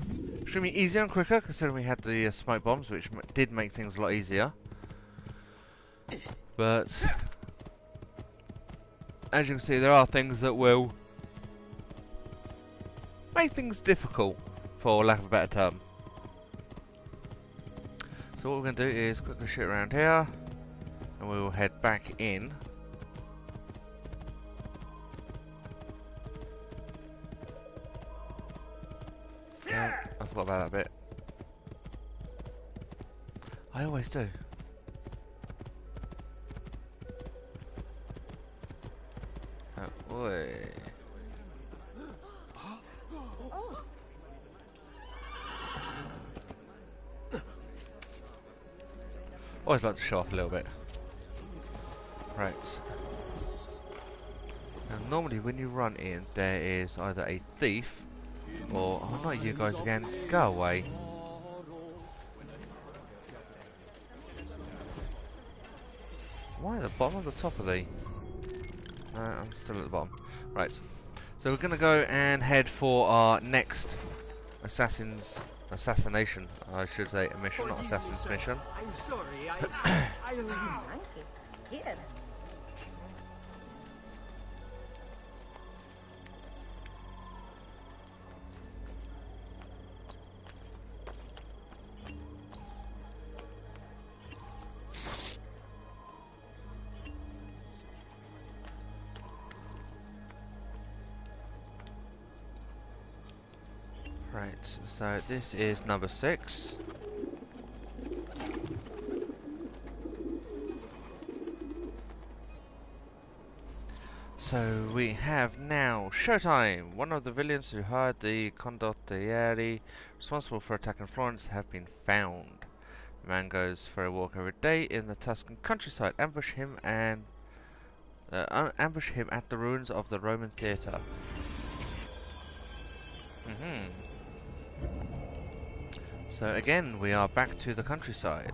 extremely easier and quicker considering we had the smoke bombs, which did make things a lot easier. But as you can see, there are things that will make things difficult, for lack of a better term. So what we're going to do is quickly shoot around here, and we will head back in. I forgot about that bit. I always do. Oh, boy. Always like to show off a little bit. Right. Now, normally when you run in, there is either a thief or... Oh, not you guys again. Go away. Why at the bottom or the top of the... No, I'm still at the bottom. Right. So we're going to go and head for our next assassination, I should say, a mission, not assassin's mission. I'm sorry, I Monkey. Here. Right, so this is number 6. So we have now Showtime! One of the villains who hired the condottieri responsible for attacking Florence have been found. The man goes for a walk every day in the Tuscan countryside. Ambush him at the ruins of the Roman theatre. So again, we are back to the countryside.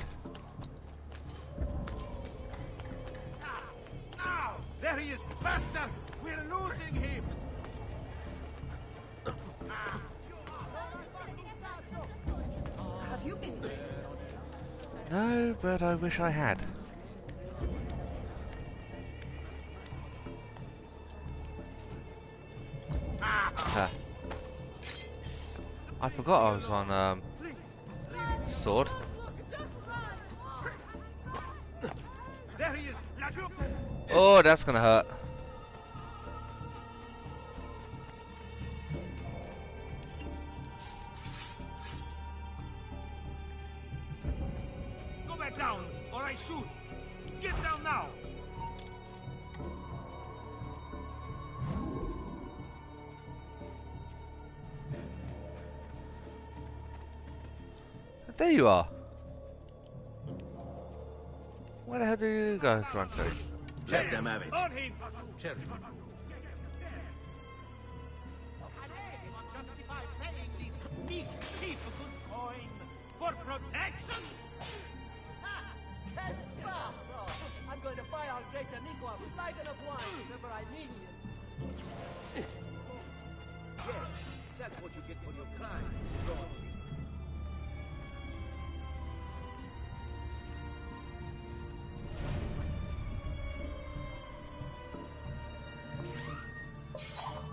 Now! There he is! Faster! We're losing him! Have you been there? No, but I wish I had. Ah. I forgot I was on sword. There he is! Oh, that's gonna hurt. Go back down, or I shoot! Get down now! There you are. Where the hell do you guys run to? Let them have it. On him! Cherry. Meek people could coin for protection! I'm going to buy our great amigo a flagon of wine whenever I meet him. Yes, that's what you get for your crime.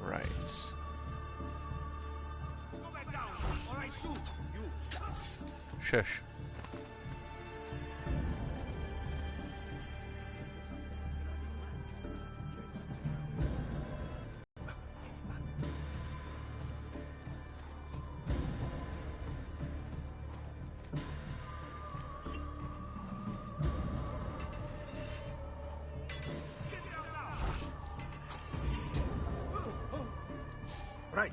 Right. Go back down! Shush. Right.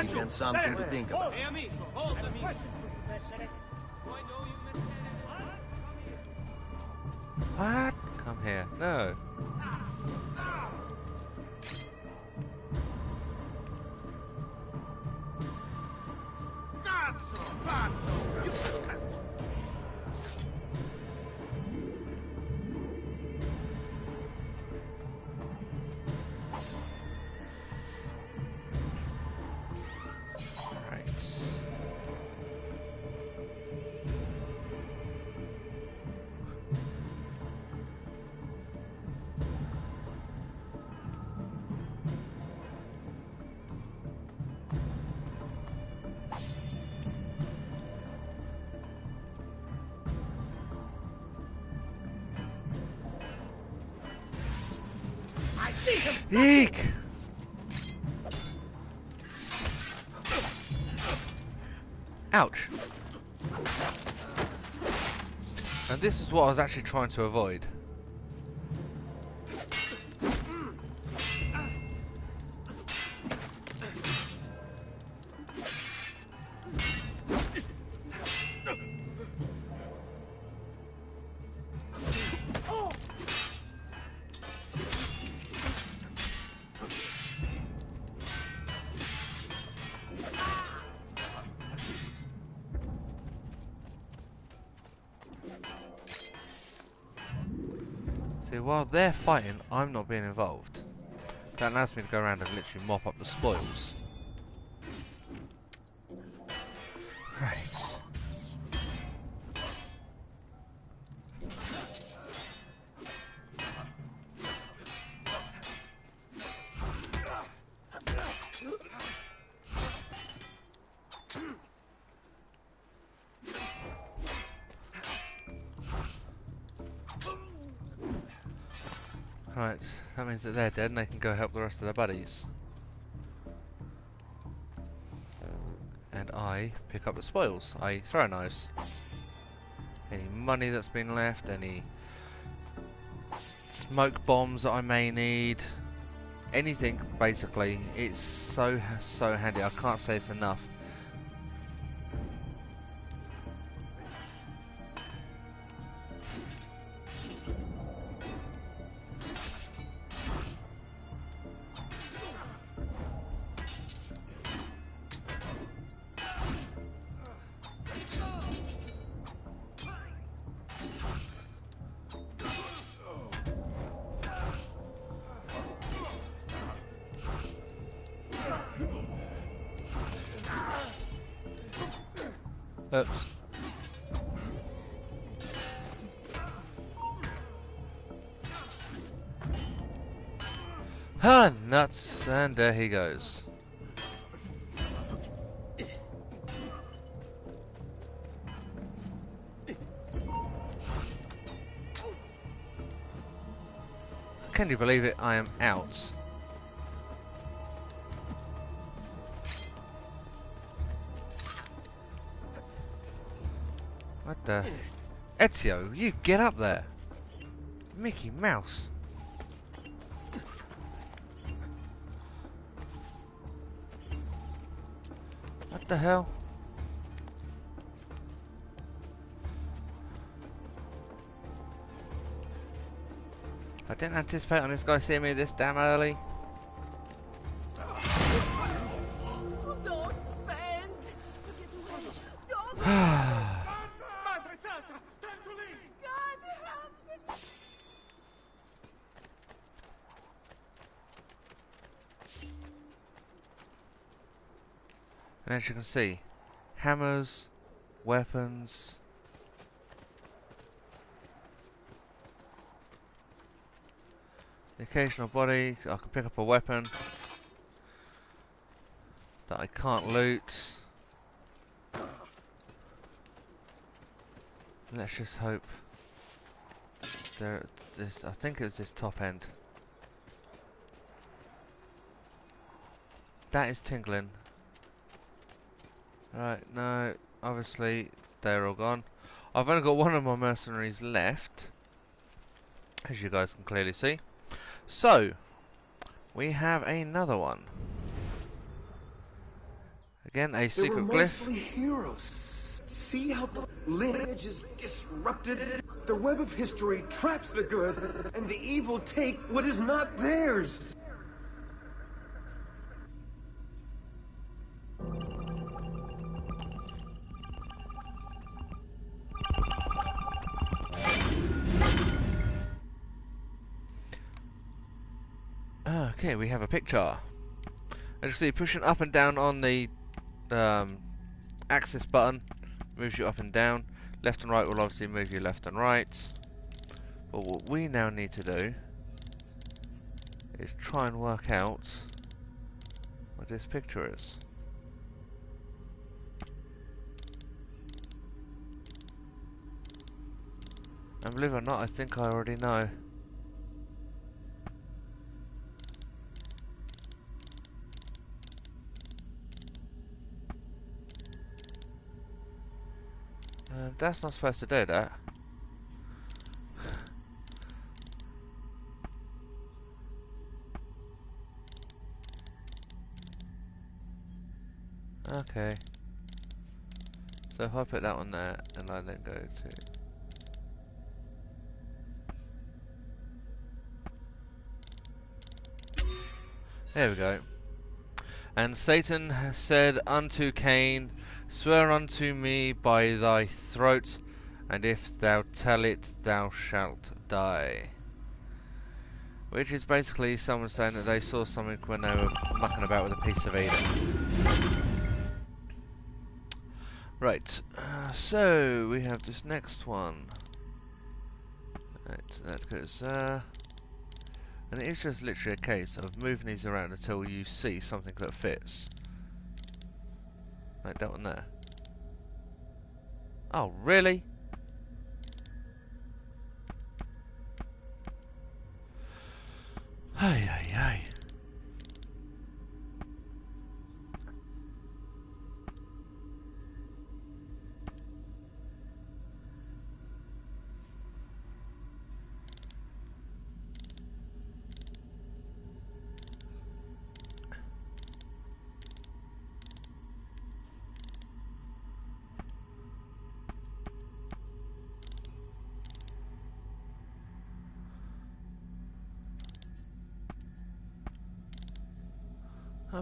Even something to think about. Hey, amigo, hold, amigo. What? Come here. No. Right. Eek! Ouch! And this is what I was actually trying to avoid. See, while they're fighting, I'm not being involved. That allows me to go around and literally mop up the spoils. Right. Right, that means that they're dead and they can go help the rest of their buddies. And I pick up the spoils, i.e. throw knives. Any money that's been left, any smoke bombs that I may need, anything basically. It's so handy, I can't say it's enough. Oops. Ah, nuts, and there he goes. Can you believe it? I am out. What the? Ezio, you get up there! Mickey Mouse! What the hell? I didn't anticipate on this guy seeing me this damn early. Don't bend! And as you can see, hammers, weapons. The occasional body. I can pick up a weapon that I can't loot. Let's just hope I think it was this top end. That is tingling. Right, no, obviously they're all gone. I've only got one of my mercenaries left, as you guys can clearly see. So, we have another one. Again, a secret glyph. They were mostly heroes. See how the lineage is disrupted? The web of history traps the good, and the evil take what is not theirs. Okay, we have a picture. As you can see, pushing up and down on the axis button moves you up and down. Left and right will obviously move you left and right. But what we now need to do is try and work out what this picture is. And believe it or not, I think I already know. That's not supposed to do that. Okay. So if I put that one there, and I then go to... There we go. And Satan has said unto Cain, swear unto me by thy throat, and if thou tell it, thou shalt die. Which is basically someone saying that they saw something when they were mucking about with a piece of Eden. Right, so we have this next one. Right, that goes there. And it is just literally a case of moving these around until you see something that fits. Like that one there. Oh, really? Ay, ay, ay.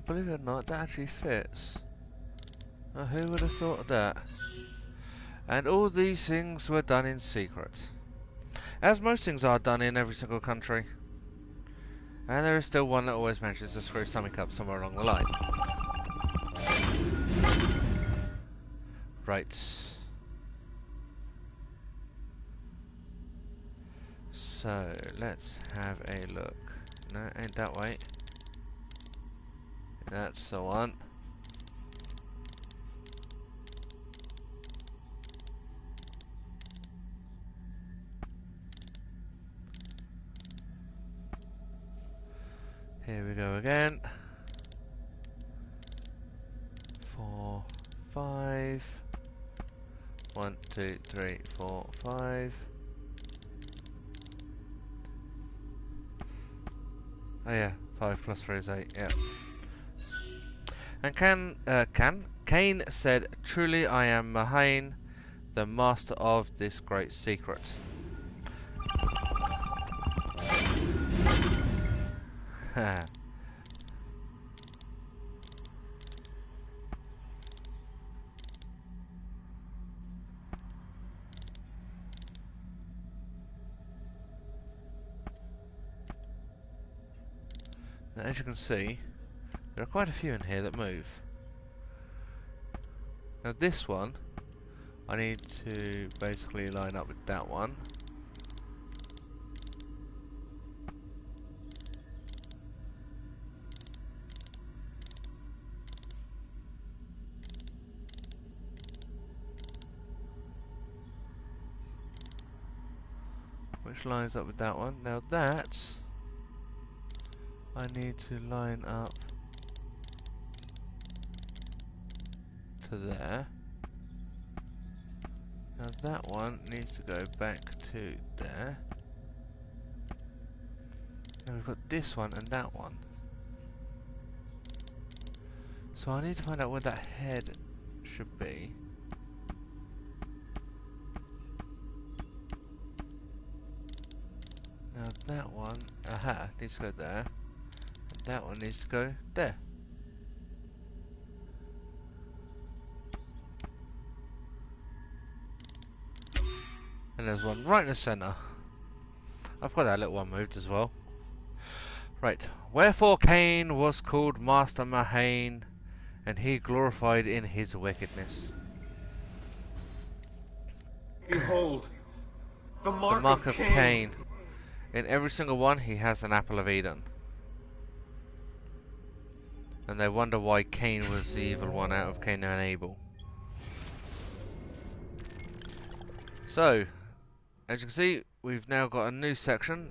Believe it or not, that actually fits. Who would have thought of that? And all these things were done in secret. As most things are done in every single country. And there is still one that always manages to screw something up somewhere along the line. Right. So, let's have a look. No, ain't that way. That's the one. Here we go again. 4, 5. 1, 2, 3, 4, 5. Oh yeah, 5 plus 3 is 8, yeah. And Cain said, truly I am Mahain, the master of this great secret. Now, as you can see, there are quite a few in here that move. Now this one, I need to basically line up with that one. Which lines up with that one. Now that I need to line up to there. Now that one needs to go back to there. Now we've got this one and that one. So I need to find out where that head should be. Now that one, aha, needs to go there. And that one needs to go there. And there's one right in the centre. I've got that little one moved as well. Right. Wherefore Cain was called Master Mahane, and he glorified in his wickedness. Behold, the The mark, mark of of Cain. In every single one he has an apple of Eden. And they wonder why Cain was the evil one out of Cain and Abel. So, as you can see, we've now got a new section.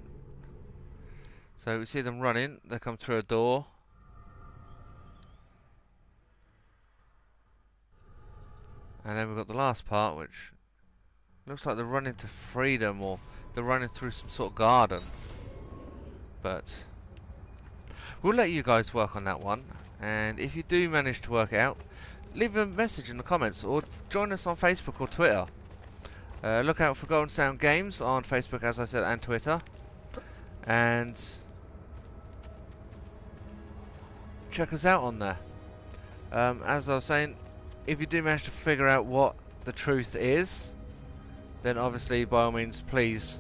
So we see them running, they come through a door. And then we've got the last part, which looks like they're running to freedom, or they're running through some sort of garden. But we'll let you guys work on that one. And if you do manage to work it out, leave a message in the comments, or join us on Facebook or Twitter. Look out for Golden Sound Games on Facebook, as I said, and Twitter. And check us out on there. As I was saying, if you do manage to figure out what the truth is, then obviously, by all means, please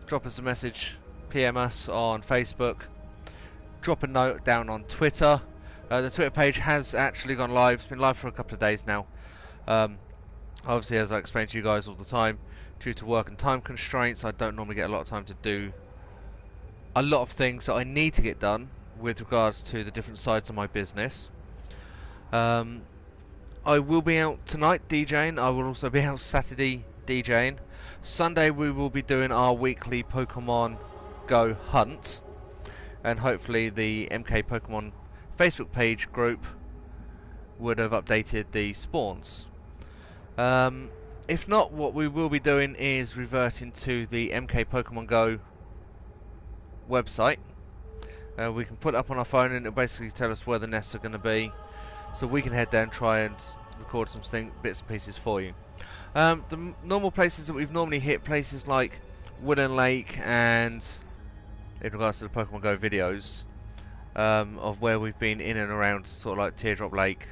drop us a message, PM us on Facebook, drop a note down on Twitter. The Twitter page has actually gone live. It's been live for a couple of days now. Obviously, as I explain to you guys all the time, due to work and time constraints, I don't normally get a lot of time to do a lot of things that I need to get done with regards to the different sides of my business. I will be out tonight DJing. I will also be out Saturday DJing. Sunday we will be doing our weekly Pokemon Go hunt, and hopefully the MK Pokemon Facebook page group would have updated the spawns. If not, what we will be doing is reverting to the MK Pokemon Go website. We can put it up on our phone and it'll basically tell us where the nests are going to be, so we can head there and try and record some bits and pieces for you. The normal places that we've normally hit, places like Woodland Lake, and in regards to the Pokemon Go videos, of where we've been in and around sort of like Teardrop Lake,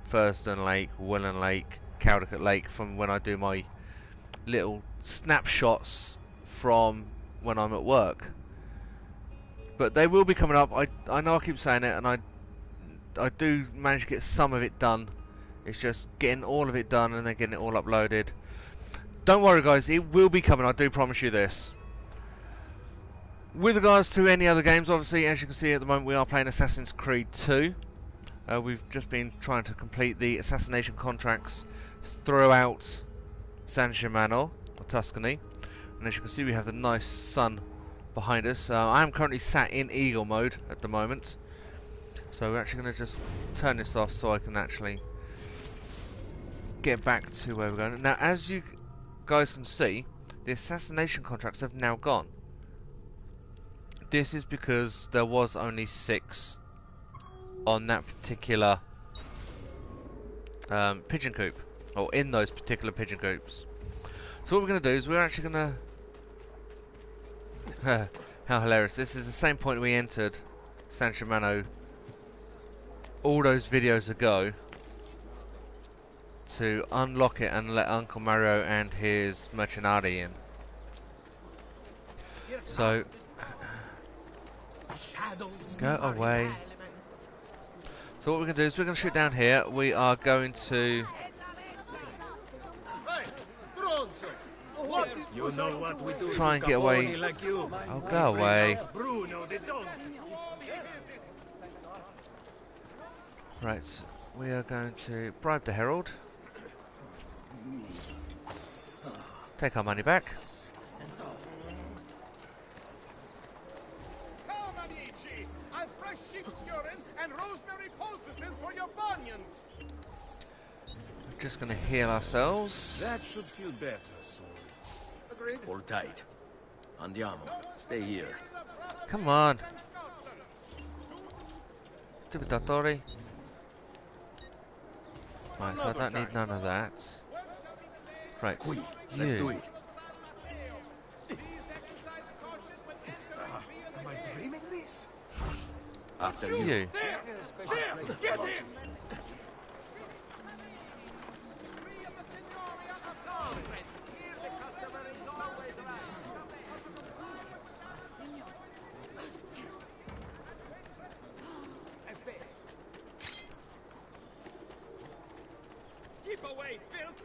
Thurston Lake, Woodland Lake, Caldicot Lake, from when I do my little snapshots from when I'm at work. But they will be coming up. I know I keep saying it, and I do manage to get some of it done. It's just getting all of it done and then getting it all uploaded. Don't worry guys, it will be coming, I do promise you this. With regards to any other games, obviously, as you can see at the moment, we are playing Assassin's Creed 2. We've just been trying to complete the assassination contracts throughout San Germano, or Tuscany. And as you can see, we have the nice sun behind us. I am currently sat in Eagle mode at the moment. So we're actually going to just turn this off so I can actually get back to where we're going. Now, as you guys can see, the assassination contracts have now gone. This is because there was only 6 on that particular pigeon coop, or in those particular pigeon coops. So what we're going to do is we're actually going to how hilarious, this is the same point we entered San Germano all those videos ago, to unlock it and let Uncle Mario and his mercenari in. So go away. So what we're going to do is we're going to shoot down here. We are going to... You know what we do Try to and get away. Capone like you. Oh, go away. Bruno the donkey. Right, we are going to bribe the Herald. Take our money back. Come, amici! I've fresh sheep's urine and rosemary poultices for your bunions. We're just going to heal ourselves. That should feel better soon. Agreed. Hold tight. Andiamo. Stay here. Come on. Stupid Dottori. Right, so I don't need none of that. Right, Qui. Let's do it. Am I dreaming this? After you. You. Get him! Keep away, filth!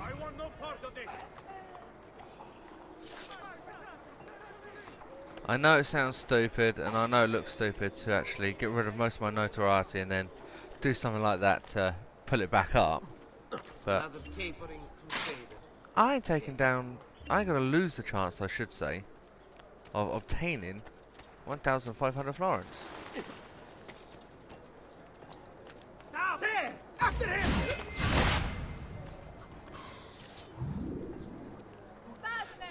I want no part of this! I know it sounds stupid, and I know it looks stupid to actually get rid of most of my notoriety and then do something like that to pull it back up. But Another capering crusader. I ain't taking down... I ain't gonna lose the chance, I should say, of obtaining 1,500 florins. Stop! There! After him!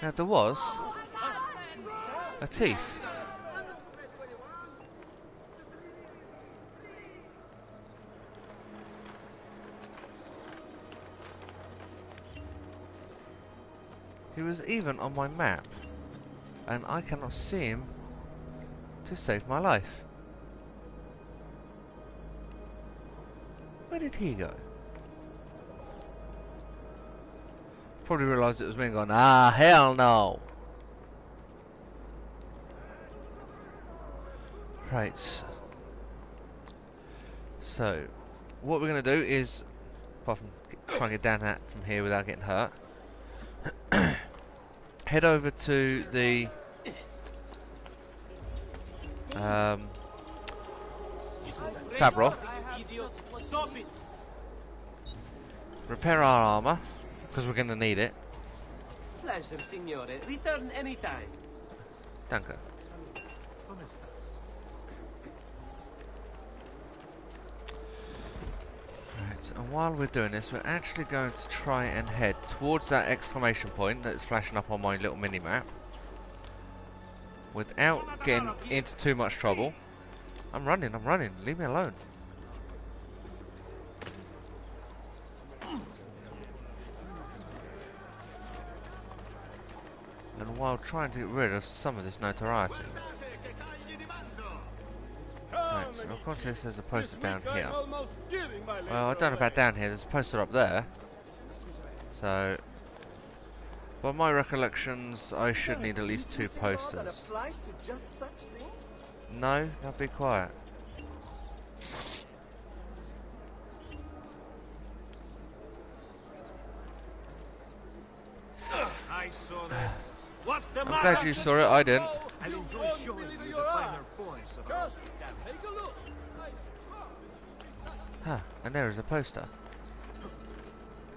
Now there was a thief. He was even on my map, and I cannot see him to save my life. Where did he go? Probably realised it was me and gone, ah, hell no! Right. So, what we're going to do is, apart from try and get down that from here without getting hurt, head over to the Fabro, Stop it! repair our armour, because we're going to need it. Pleasure, signore. Return anytime. Danke. Right, and while we're doing this, we're actually going to try and head towards that exclamation point that's flashing up on my little mini-map without getting into too much trouble. I'm running, leave me alone. And while trying to get rid of some of this notoriety. Right, so according to this, there's a poster down here. Well, I don't know about down here, there's a poster up there. So, by my recollections, I should need at least 2 posters. No, now be quiet. I saw that. What's the I'm glad you saw it, I didn't. I'll enjoy showing you the finer points of our Take a look. Huh, and there is a poster.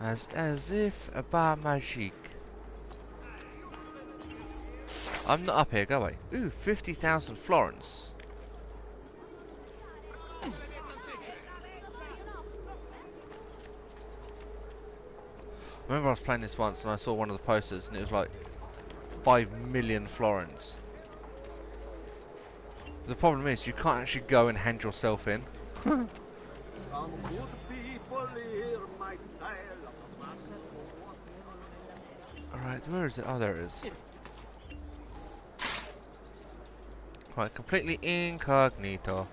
As if by magic. I'm not up here, go away. Ooh, 50,000 florins. I remember I was playing this once and I saw one of the posters and it was like 5 million florins. The problem is you can't actually go and hand yourself in. Alright, where is it? Oh, there it is. Right, completely incognito.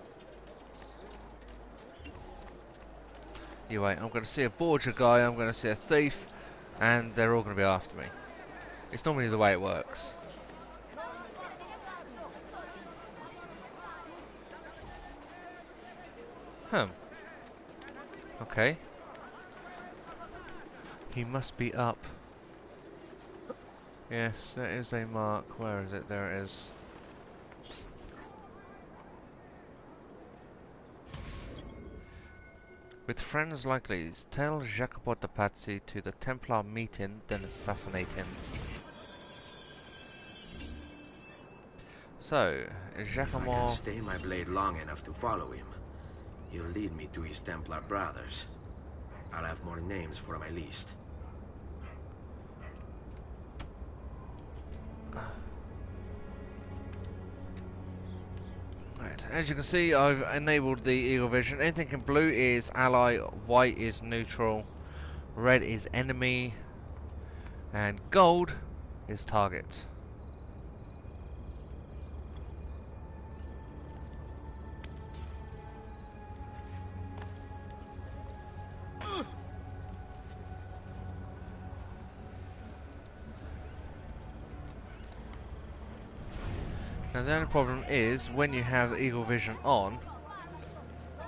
You wait, I'm going to see a Borgia guy, I'm going to see a thief, and they're all going to be after me. It's normally the way it works. Okay. He must be up. Yes, there is a mark. Where is it? There it is. With friends like these, tell Jacopo de Pazzi to the Templar meet him, then assassinate him. So, If I Giacomo... can stay my blade long enough to follow him, he'll lead me to his Templar brothers. I'll have more names for my list. Right, as you can see, I've enabled the Eagle Vision. Anything in blue is ally, white is neutral, red is enemy, and gold is target. Now the only problem is when you have Eagle Vision on,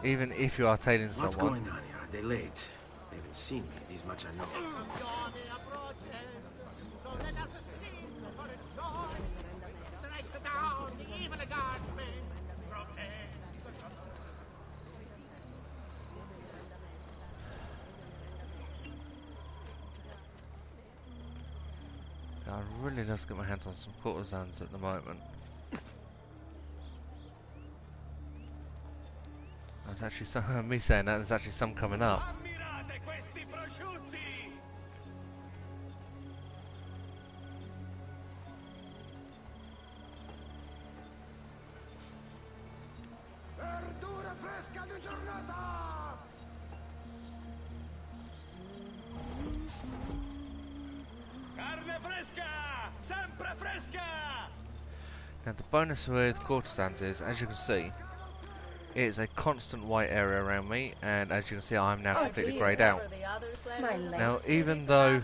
even if you are tailing What's someone. going on here? Are they late? They haven't seen me. This much I know. I'd really love to get my hands on some courtesans at the moment. There's actually some, me saying that, there's actually some coming up. Ammirate questi prosciutti! Verdura fresca di giornata! Carne fresca! Sempre fresca! Now the bonus with courtesans is, as you can see, it is a constant white area around me, and as you can see I'm now completely greyed out. My legs. Now even though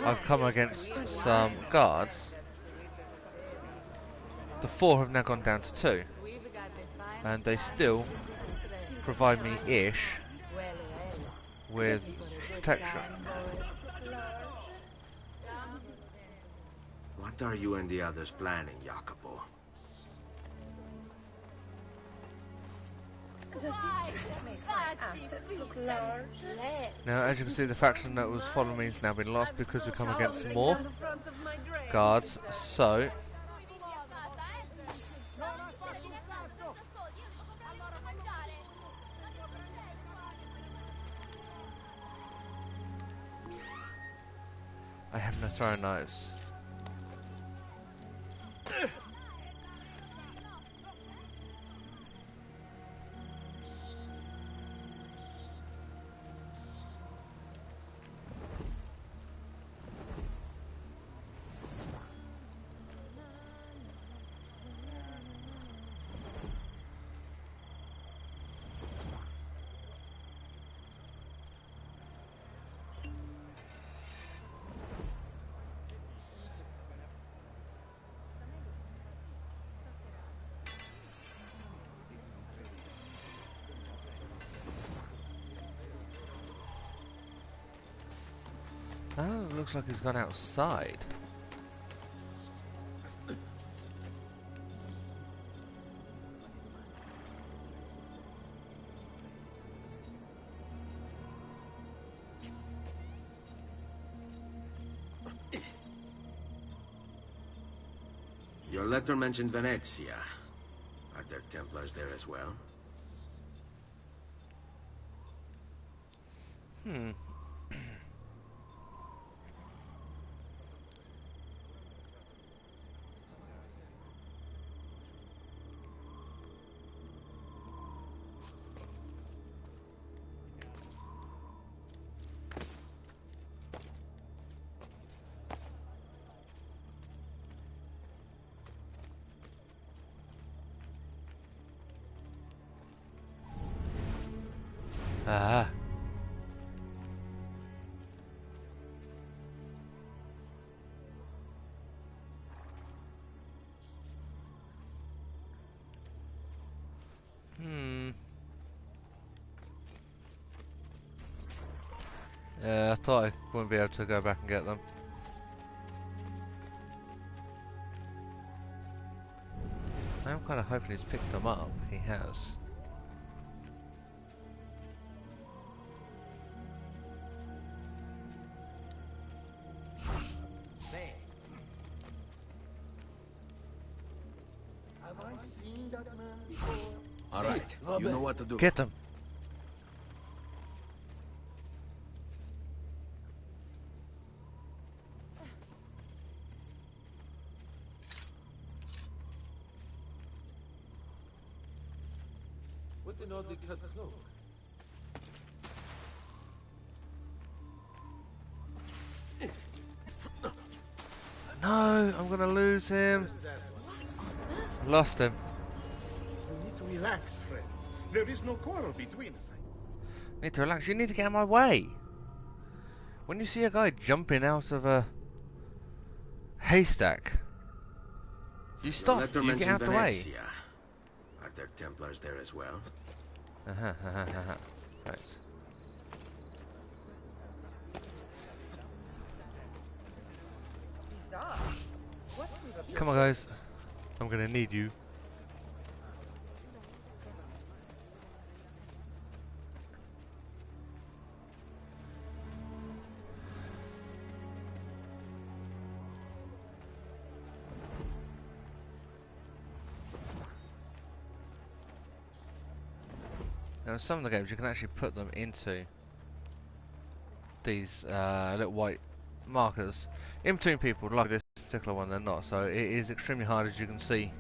I've come against some guards, the 4 have now gone down to 2, and they still provide me ish with protection. What are you and the others planning, Jacopo? Does this make my assets look large? Now as you can see the faction that was following me has now been lost because we come against more guards, so I have no throwing knives. Oh, it looks like he's gone outside. Your letter mentioned Venezia. Are there Templars there as well? Ah. I thought I wouldn't be able to go back and get them. I'm kind of hoping he's picked them up. He has. Have I seen that man before? All right, you know what to do. Get them! What an oddly cut cloak. No, I'm gonna lose him. Lost him. You need to relax, friend. There is no quarrel between us. Need to relax. You need to get out of my way. When you see a guy jumping out of a haystack, you stop. Letter You get mentioned out the way. Venezia. Are there Templars there as well? Right. Come on, guys. I'm gonna need you. Now, in some of the games, you can actually put them into these little white markers in between people. Like this particular one, they're not. So it is extremely hard, as you can see,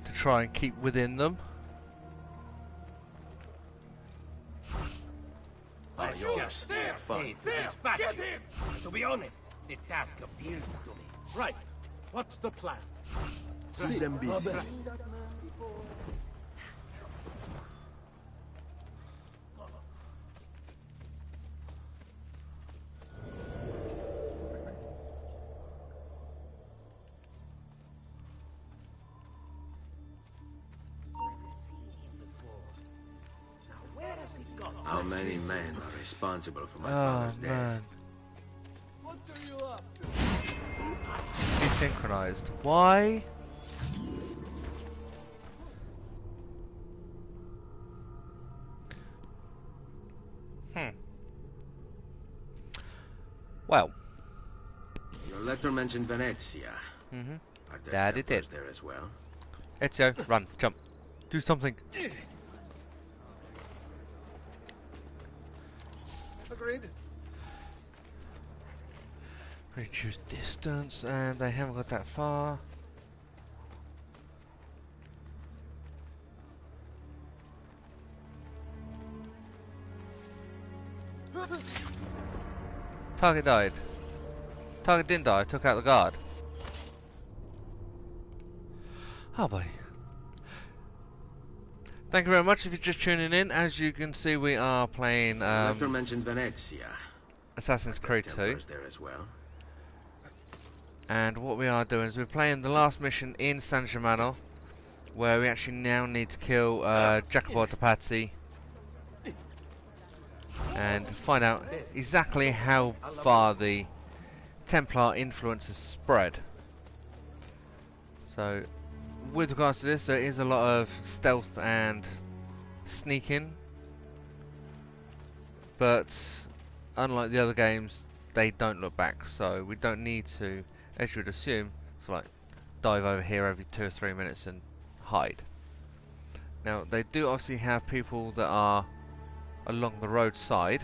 to try and keep within them. Just for fun. Dispatch you. To be honest, the task appeals to me. Right. What's the plan? See them busy. Seen that man before? How many men are responsible for my Oh father's death? man, What are you up to? desynchronized. Why? Well. Your letter mentioned Venezia. Mhm. Are there That it Templars did. there as well? Ezio, run, jump, do something. Agreed. Reduce distance, and they haven't got that far. Target died. Target didn't die, took out the guard. Oh boy. Thank you very much if you're just tuning in. As you can see, we are playing Letter mentioned Venezia. Assassin's Creed 2. Templars there as well. And what we are doing is we're playing the last mission in San Germano, where we actually now need to kill Jacopo de Pazzi and find out exactly how far the Templar influence has spread. So, with regards to this, there is a lot of stealth and sneaking, but unlike the other games, they don't look back, so we don't need to, as you would assume, so like dive over here every 2 or 3 minutes and hide. Now they do obviously have people that are along the roadside,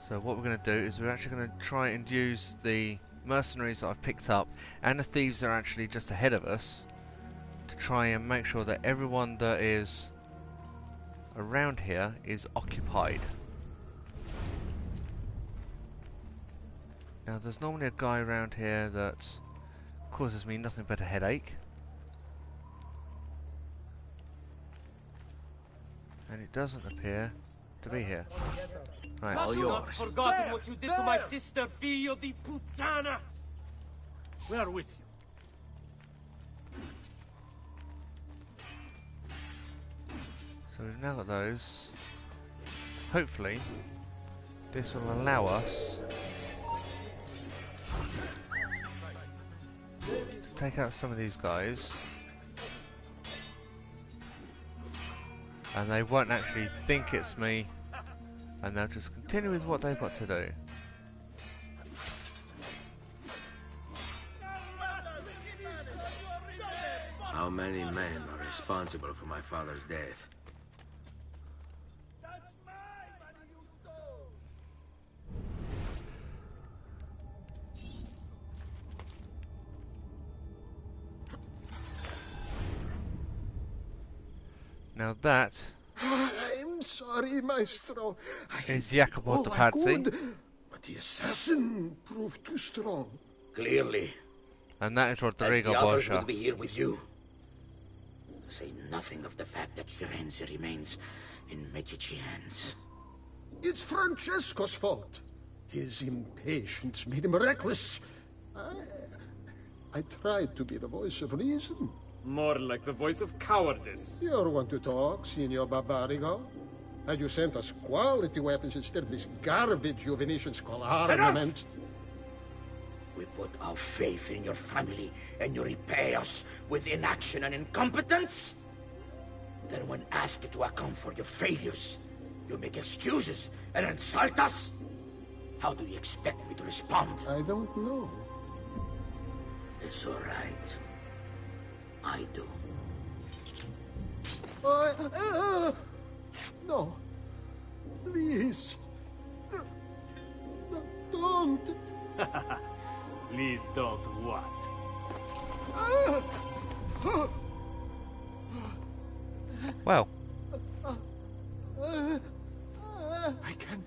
so what we're going to do is we're actually going to try and use the mercenaries that I've picked up and the thieves that are actually just ahead of us to try and make sure that everyone that is around here is occupied. Now there's normally a guy around here that causes me nothing but a headache, and it doesn't appear to be here. Right. All Not yours. forgotten what you did to my sister, Figlio di Puttana. We are with you. So we've now got those. hopefully this will allow us to take out some of these guys, and they won't actually think it's me, and they'll just continue with what they've got to do. How many men are responsible for my father's death? Now that I'm sorry, Maestro. is Jacopo de I Pazzi, could, but the assassin proved too strong. Clearly. and that is As Rodrigo the others Borgia. will be here with you. To say nothing of the fact that Firenze remains in Medici hands. It's Francesco's fault. His impatience made him reckless. I tried to be the voice of reason. More like the voice of cowardice. You're one to talk, Signor Barbarigo. Had you sent us quality weapons instead of this garbage you Venetians call armament? We put our faith in your family, and you repay us with inaction and incompetence? Then when asked to account for your failures, you make excuses and insult us? How do you expect me to respond? I don't know. It's all right. I do. No. Please. Don't. Please don't what? Well, I can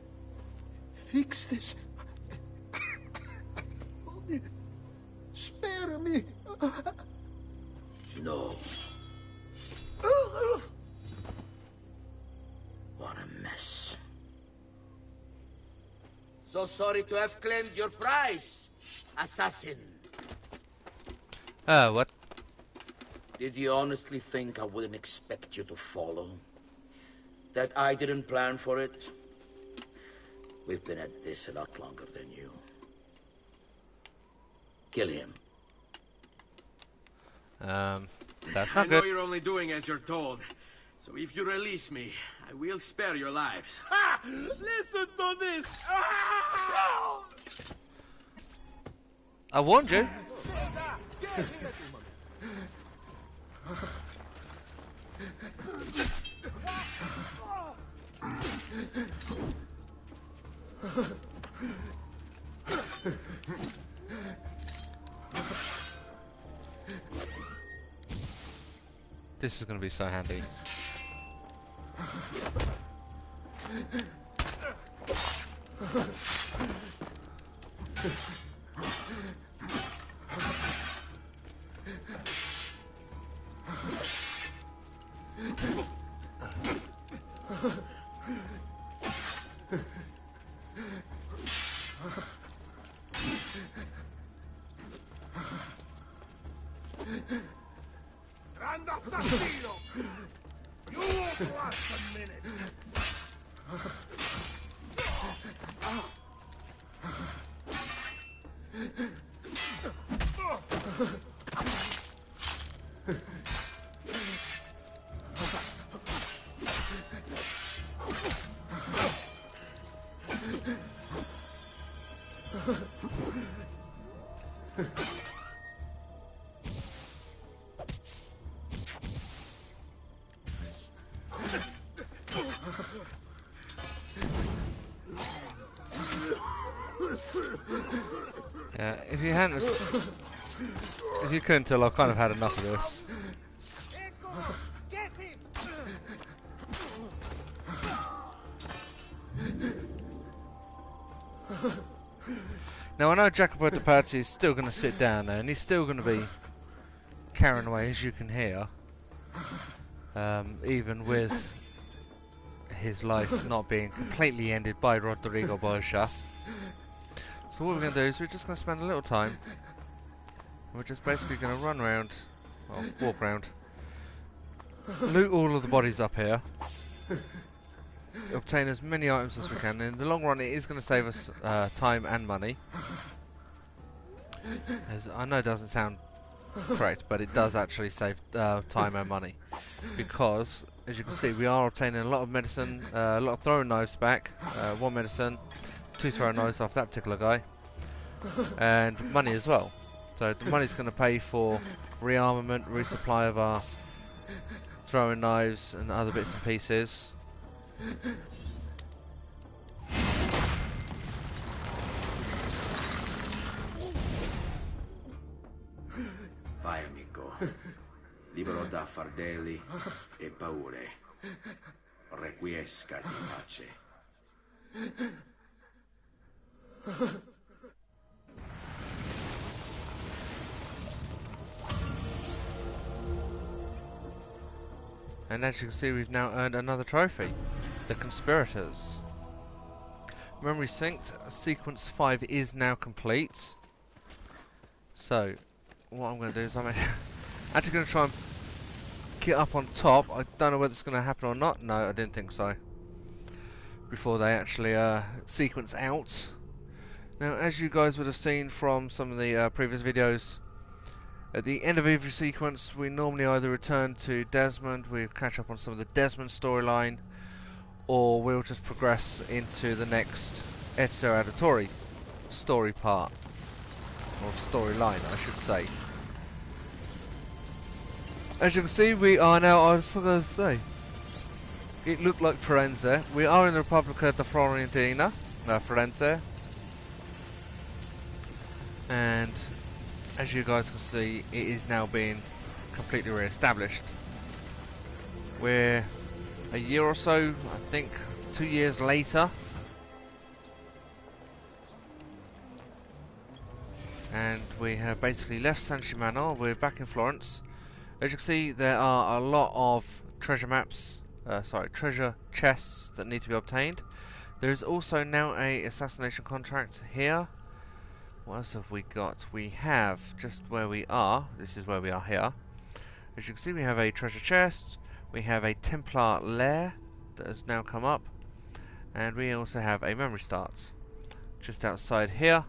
fix this. Only spare me. No. What a mess. So sorry to have claimed your prize, assassin. what? Did you honestly think I wouldn't expect you to follow? That I didn't plan for it? We've been at this a lot longer than you. Kill him. That's I not know good. you're only doing as you're told. So if you release me, I will spare your lives. Ha! Listen to this! Ah! I warned you. This is going to be so handy. Grand assassino! You won't last a minute! Yeah, if you hadn't, if you couldn't tell, I've kind of had enough of this. Get him! Now I know Jacopo de Pazzi is still going to sit down there, and he's still going to be carrying away, as you can hear, even with his life not being completely ended by Rodrigo Borgia. So what we're going to do is we're just going to spend a little time. We're just basically going to run around, well, walk around, loot all of the bodies up here, obtain as many items as we can. In the long run, it is going to save us time and money. As I know it doesn't sound correct, but it does actually save time and money. Because, as you can see, we are obtaining a lot of medicine, a lot of throwing knives back. 1 medicine, 2 throwing knives off that particular guy. And money as well. So the money's going to pay for rearmament, resupply of our throwing knives and other bits and pieces. Vai, amico. Libero da fardelli e paure. Requiescat in pace. And as you can see, we've now earned another trophy. The Conspirators. Memory synced. Sequence 5 is now complete. So, what I'm going to do is I'm actually going to try and get up on top. I don't know whether it's going to happen or not. No, I didn't think so. Before they actually sequence out. Now, as you guys would have seen from some of the previous videos, at the end of every sequence, we normally either return to Desmond, we catch up on some of the Desmond storyline, or we'll just progress into the next Ezio Auditore story part, or storyline, I should say. As you can see, we are now, I was going to say, it looked like Firenze. We are in the Repubblica di Fiorentina, Firenze, and as you guys can see, it is now being completely re-established. We're a year or so, I think 2 years later, and we have basically left San Gimignano. We're back in Florence. As you can see, there are a lot of treasure maps, treasure chests that need to be obtained. There is also now a assassination contract here. What else have we got? We have, just where we are, this is where we are here. As you can see, we have a treasure chest, we have a Templar lair that has now come up, and we also have a memory start. Just outside here,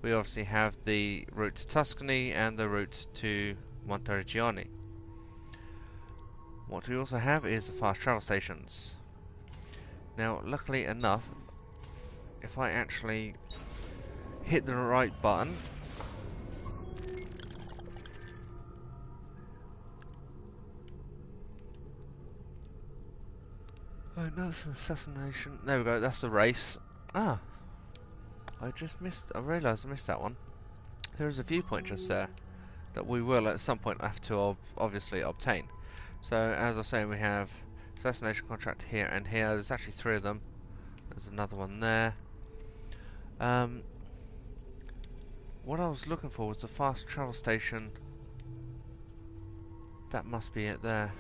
we obviously have the route to Tuscany and the route to Monteriggioni. What we also have is the fast travel stations. Now, luckily enough, if I actually hit the right button, oh no, it's an assassination. There we go, that's the race. Ah, I just missed, I realised I missed that one. There is a viewpoint just there that we will at some point have to obviously obtain. So as I was saying, we have assassination contract here and here. There's actually 3 of them. There's another one there. What I was looking for was the fast travel station. That must be it there.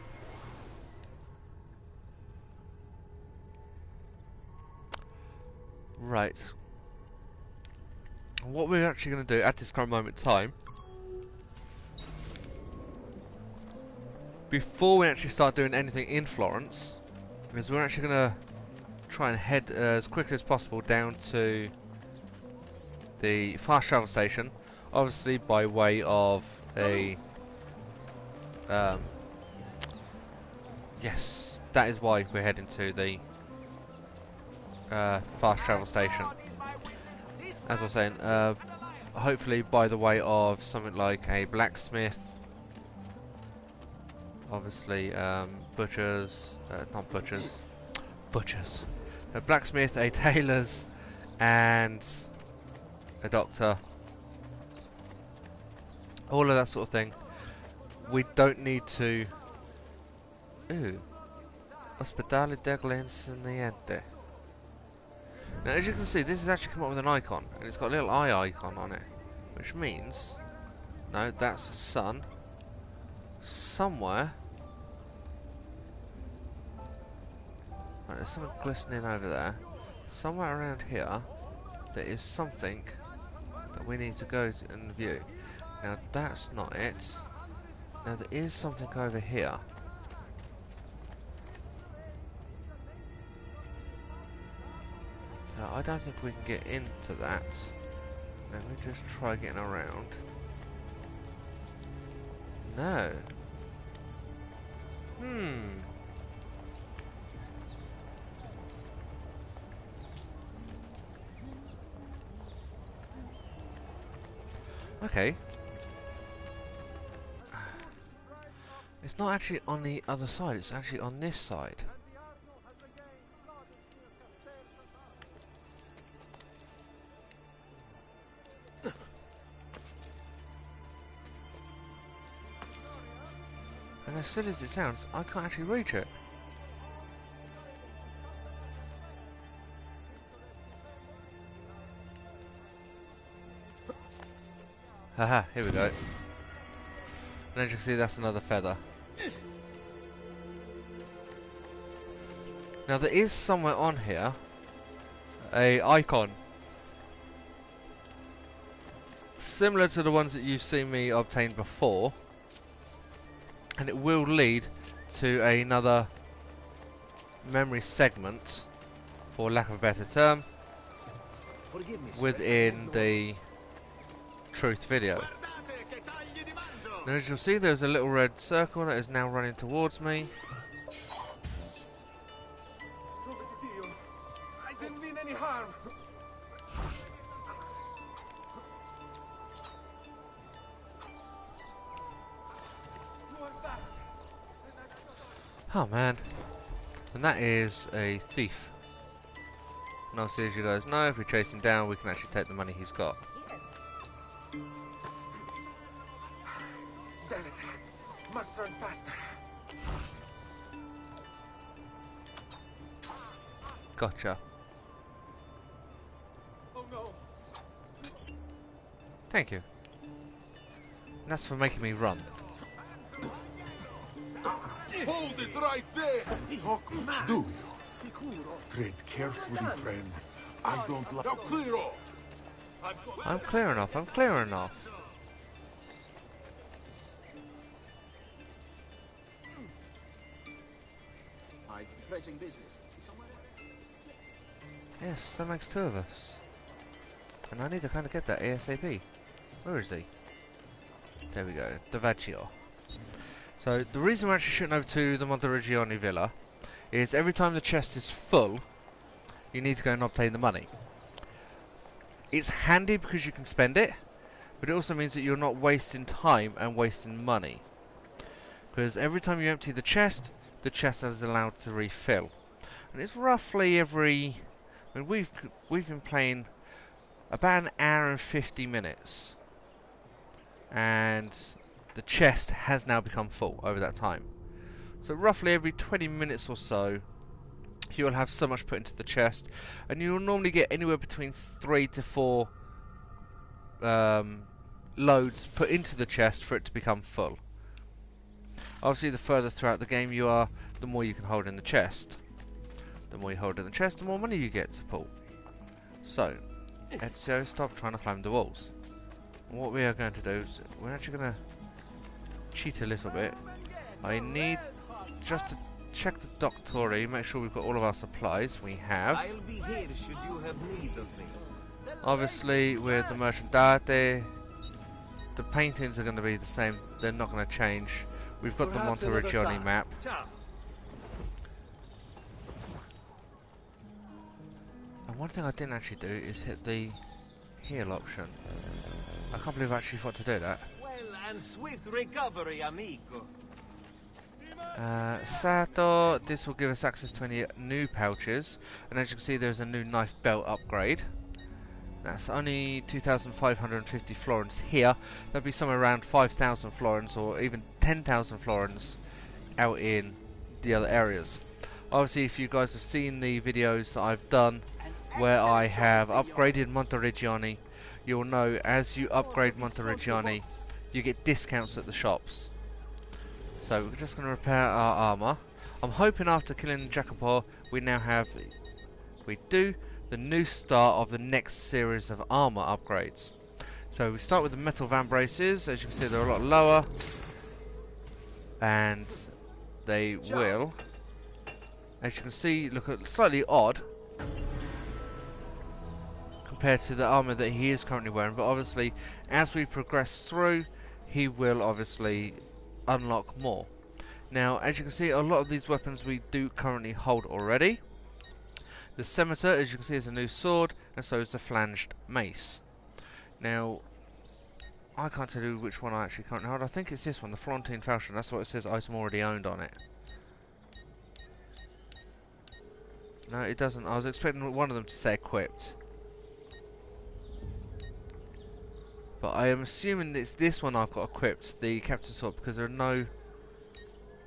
Right. What we're actually going to do at this current moment in time, before we actually start doing anything in Florence, is we're actually going to try and head as quickly as possible down to the fast travel station, obviously by way of a yes, that is why we're heading to the fast travel station. As I was saying, hopefully by the way of something like a blacksmith, obviously butchers, not butchers, butchers, a blacksmith, a tailor's, and a doctor, all of that sort of thing. We don't need to. Ooh, Ospedale degli Insegnanti. Now, as you can see, this has actually come up with an icon, and it's got a little eye icon on it, which means, no, that's the sun. Somewhere, right, there's something glistening over there. Somewhere around here, there is something that we need to go to and view. Now that's not it. Now there is something over here. I don't think we can get into that. Let me just try getting around. No. Okay. It's not actually on the other side, it's actually on this side. And as silly as it sounds, I can't actually reach it. Haha, here we go. And as you can see, that's another feather. Now there is somewhere on here a icon similar to the ones that you've seen me obtain before, and it will lead to another memory segment, for lack of a better term, within the truth video. Now as you'll see, there's a little red circle that is now running towards me. I didn't mean any harm. Oh man. And that is a thief. And obviously, as you guys know, if we chase him down, we can actually take the money he's got. Damn it. Must run faster. Gotcha. Oh no. Thank you. And that's for making me run. Hold it right there! Talk much, do you? Tread carefully, friend. I don't like... Now clear off! I'm clear enough, I'm clear enough. Pressing business. Yes, that makes two of us. And I need to kind of get that ASAP. Where is he? There we go, Davaccio. So, the reason we're actually shooting over to the Monteriggioni Villa is every time the chest is full, you need to go and obtain the money. It's handy because you can spend it, but it also means that you're not wasting time and wasting money. Because every time you empty the chest is allowed to refill. And it's roughly every... I mean, we've been playing about an hour and 50 minutes. And the chest has now become full over that time. So roughly every 20 minutes or so, you'll have so much put into the chest, and you'll normally get anywhere between 3 to 4 loads put into the chest for it to become full. Obviously, the further throughout the game you are, the more you can hold in the chest. The more you hold in the chest, the more money you get to pull. So, Ezio, stop trying to climb the walls. And what we are going to do is, we're actually going to cheat a little bit. I need just to check the doctory, make sure we've got all of our supplies. We have. I'll be here should you have need of me. Obviously, with the Merchandate, the paintings are going to be the same. They're not going to change. We've got the Monteriggioni map. And one thing I didn't actually do is hit the heal option. I can't believe I actually thought to do that. Well, and swift recovery, amigo. Sato, this will give us access to any new pouches, and as you can see there's a new knife belt upgrade. That's only 2,550 florins here. That'd be somewhere around 5,000 florins or even 10,000 florins out in the other areas. Obviously, if you guys have seen the videos that I've done where I have upgraded Monteriggioni, you'll know as you upgrade Monteriggioni you get discounts at the shops. So we're just going to repair our armour. I'm hoping after killing Jacopo we now have, the new start of the next series of armour upgrades. So we start with the metal van braces. As you can see, they're a lot lower, and they will, as you can see, look slightly odd. compared to the armour that he is currently wearing, but obviously as we progress through he will obviously unlock more. Now as you can see, a lot of these weapons we do currently hold already. The scimitar, as you can see, is a new sword, and so is the flanged mace. Now I can't tell you which one I actually currently hold. I think it's this one, the Florentine Falchion. That's what it says, item already owned on it. No, it doesn't. I was expecting one of them to say equipped. But I am assuming it's this one I've got equipped, the Captain's Sword, because there are no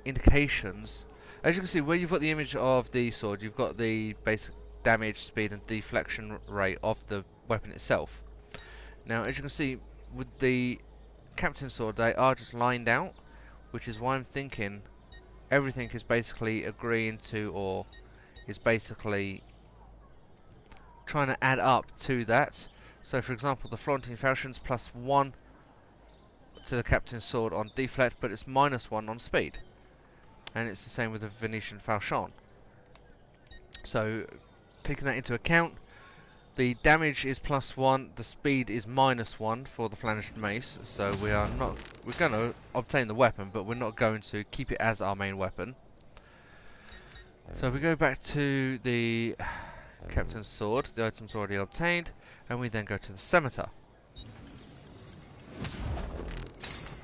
indications. As you can see, where you've got the image of the sword, you've got the basic damage, speed and deflection rate of the weapon itself. Now, as you can see, with the Captain's Sword, they are just lined out, which is why I'm thinking everything is basically agreeing to, or is basically trying to add up to that. So for example, the Florentine Falchion's +1 to the Captain's Sword on deflect, but it's -1 on speed. And it's the same with the Venetian Falchion. So taking that into account, the damage is +1, the speed is -1 for the flanged mace, so we're going to obtain the weapon, but we're not going to keep it as our main weapon. So we go back to the Captain's Sword, the item's already obtained, and we then go to the scimitar.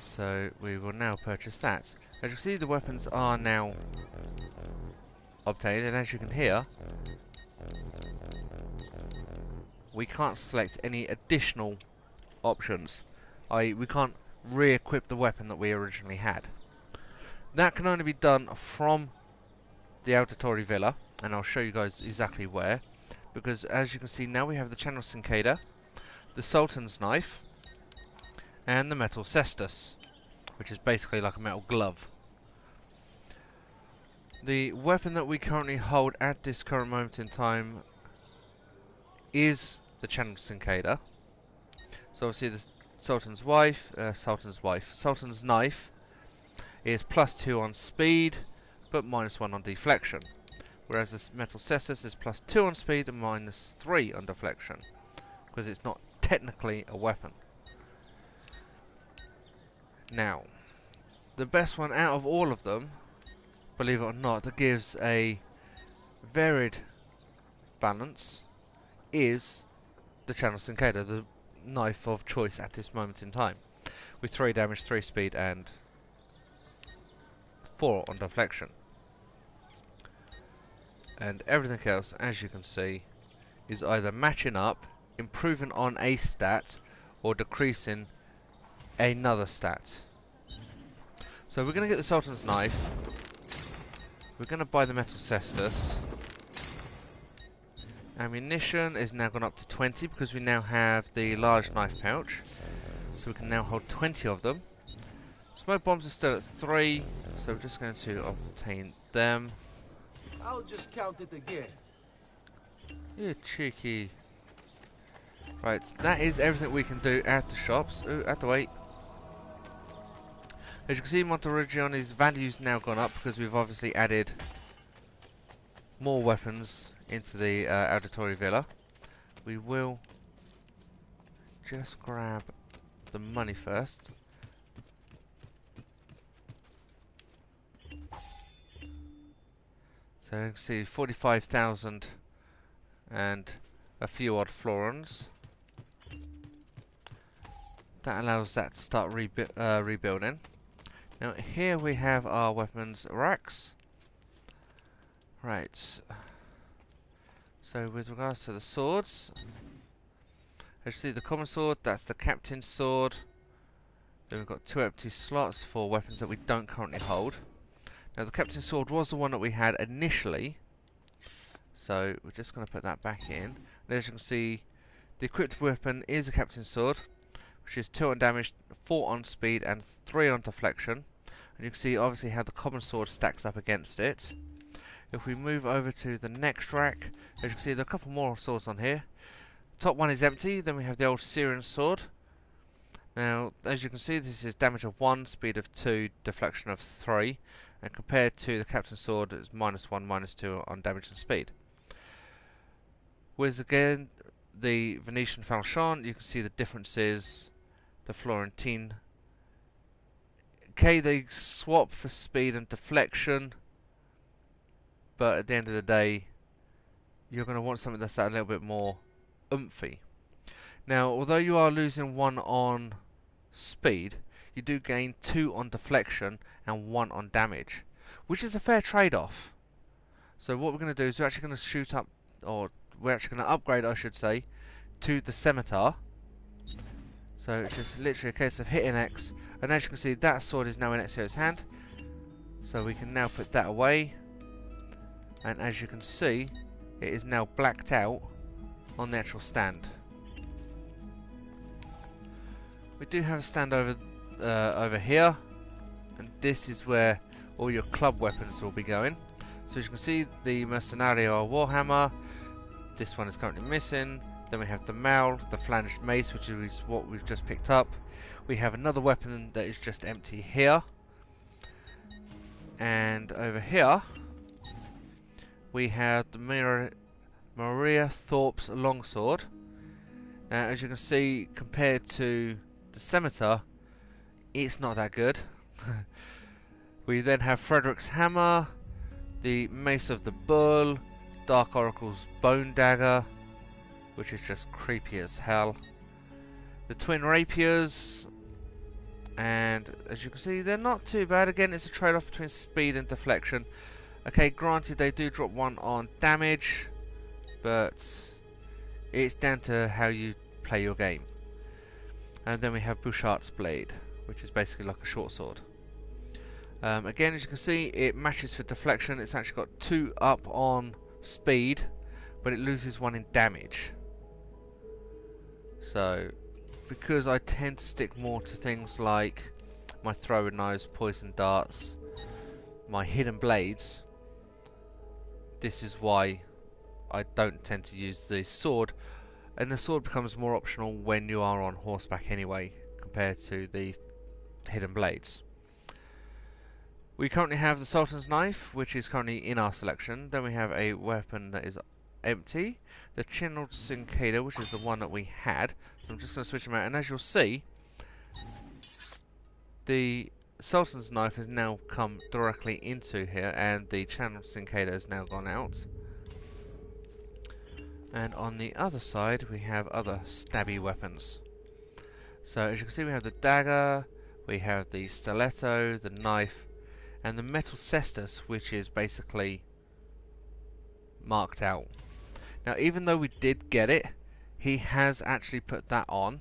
So we will now purchase that. As you can see, the weapons are now obtained, and as you can hear, we can't select any additional options. We can't re-equip the weapon that we originally had. That can only be done from the Auditore Villa, and I'll show you guys exactly where, because as you can see now we have the Channel Cicada, the Sultan's Knife, and the Metal Cestus, which is basically like a metal glove. The weapon that we currently hold at this current moment in time is the Channel Cicada. So obviously the Sultan's Knife is +2 on speed, but -1 on deflection. Whereas the Metal Cestus is +2 on speed and -3 on deflection, because it's not technically a weapon. Now, the best one out of all of them, believe it or not, that gives a varied balance, is the Channel Cicada, the knife of choice at this moment in time, with 3 damage, 3 speed and 4 on deflection. And everything else, as you can see, is either matching up, improving on a stat, or decreasing another stat. So we're going to get the Sultan's Knife, we're going to buy the Metal Cestus. Ammunition is now gone up to 20 because we now have the large knife pouch, so we can now hold 20 of them. Smoke bombs are still at 3, so we're just going to obtain them. I'll just count it again. You cheeky. Right, that is everything we can do at the shops. Ooh, at the wait. As you can see, Monteriggioni's value's now gone up because we've obviously added more weapons into the Auditore Villa. We will just grab the money first. So you can see 45,000 and a few odd florins. That allows that to start rebuilding. Now here we have our weapons racks. Right. So with regards to the swords, as you see, the common sword, that's the Captain's Sword. Then we've got 2 empty slots for weapons that we don't currently hold. Now the Captain's Sword was the one that we had initially, so we're just going to put that back in. And as you can see, the equipped weapon is a Captain's Sword, which is 2 on damage, 4 on speed and 3 on deflection. And you can see obviously how the common sword stacks up against it. If we move over to the next rack, as you can see there are a couple more swords on here. The top one is empty, then we have the old Syrian sword. Now as you can see, this is damage of 1, speed of 2, deflection of 3. And compared to the Captain's Sword, it's -1, -2 on damage and speed. With again, the Venetian Falchion, you can see the differences. The Florentine. Okay, they swap for speed and deflection, but at the end of the day, you're going to want something that's a little bit more oomphy. Now, although you are losing 1 on speed, you do gain 2 on deflection and 1 on damage, which is a fair trade-off. So what we're going to do is we're actually going to shoot up, or we're actually going to upgrade, I should say, to the Scimitar. So it's just literally a case of hitting X, and as you can see, that sword is now in Ezio's hand. So we can now put that away, and as you can see, it is now blacked out on the actual stand. We do have a stand over here, and this is where all your club weapons will be going. So as you can see, the Mercenario Warhammer, this one is currently missing. Then we have the Maul, the Flanged Mace, which is what we've just picked up. We have another weapon that is just empty here. And over here, we have the Maria Thorpe's Longsword. Now, as you can see, compared to the Scimitar, it's not that good. We then have Frederick's Hammer, the Mace of the Bull, Dark Oracle's Bone Dagger, which is just creepy as hell, the Twin Rapiers, and as you can see, they're not too bad. Again, it's a trade-off between speed and deflection. Okay, granted, they do drop 1 on damage, but it's down to how you play your game. And then we have Bouchard's Blade, which is basically like a short sword. Again, as you can see, it matches for deflection. It's actually got 2 up on speed, but it loses 1 in damage. So, because I tend to stick more to things like my throwing knives, poison darts, my hidden blades, this is why I don't tend to use the sword, and the sword becomes more optional when you are on horseback anyway, compared to the hidden blades. We currently have the Sultan's Knife, which is currently in our selection. Then we have a weapon that is empty, the Channeled Cicada, which is the one that we had. So I'm just going to switch them out, and as you'll see, the Sultan's Knife has now come directly into here, and the Channeled Cicada has now gone out. And on the other side, we have other stabby weapons. So as you can see, we have the dagger, we have the stiletto, the knife, and the metal cestus, which is basically marked out. Now, even though we did get it, he has actually put that on.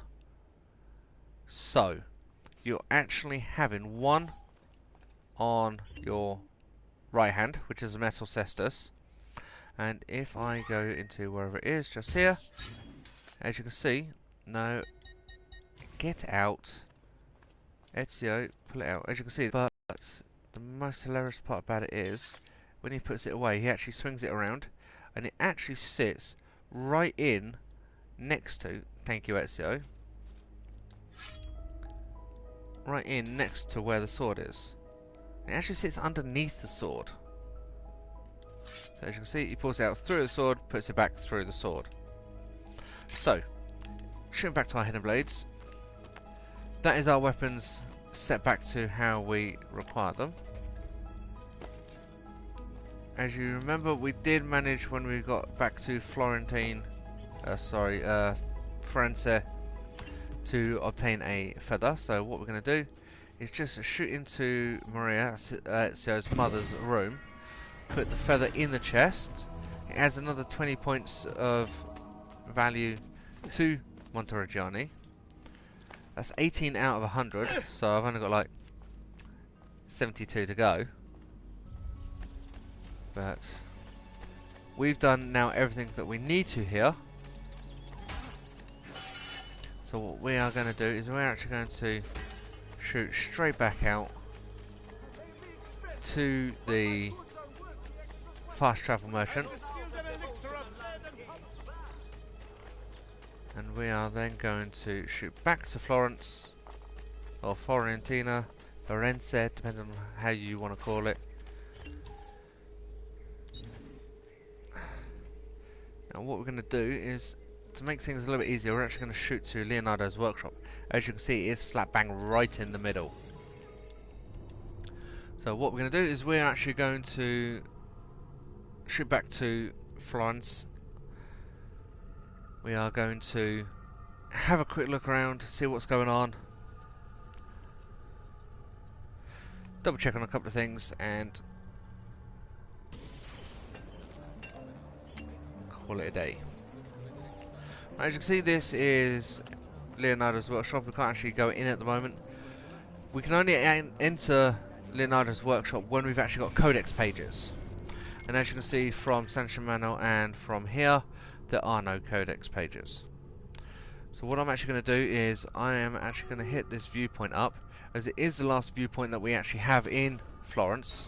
So, you're actually having 1 on your right hand, which is a metal cestus. And if I go into wherever it is, just here, as you can see, no, get out, Ezio, pull it out. As you can see, but the most hilarious part about it is, when he puts it away, he actually swings it around, and it actually sits right in next to, thank you Ezio, right in next to where the sword is. It actually sits underneath the sword. So as you can see, he pulls it out through the sword, puts it back through the sword. So, shooting back to our hidden blades, that is our weapons set back to how we require them. As you remember, we did manage when we got back to Firenze, to obtain a feather. So what we're going to do is just shoot into Maria, Ezio's mother's room, put the feather in the chest. It adds another 20 points of value to Monteriggioni. That's 18 out of 100, so I've only got like 72 to go. But we've done now everything that we need to here. So what we are going to do is we're actually going to shoot straight back out to the fast travel merchant. And we are then going to shoot back to Florence, or Fiorentina, Firenze, depending on how you want to call it. Now what we're going to do is to make things a little bit easier, we're actually going to shoot to Leonardo's workshop. As you can see, it is slap bang right in the middle. So what we're going to do is we're actually going to shoot back to Florence. We are going to have a quick look around, see what's going on, double check on a couple of things, and call it a day. As you can see, this is Leonardo's workshop. We can't actually go in at the moment. We can only enter Leonardo's workshop when we've actually got codex pages. And as you can see from San Germano and from here, there are no codex pages. So what I'm actually going to do is I am actually going to hit this viewpoint up, as it is the last viewpoint that we actually have in Florence.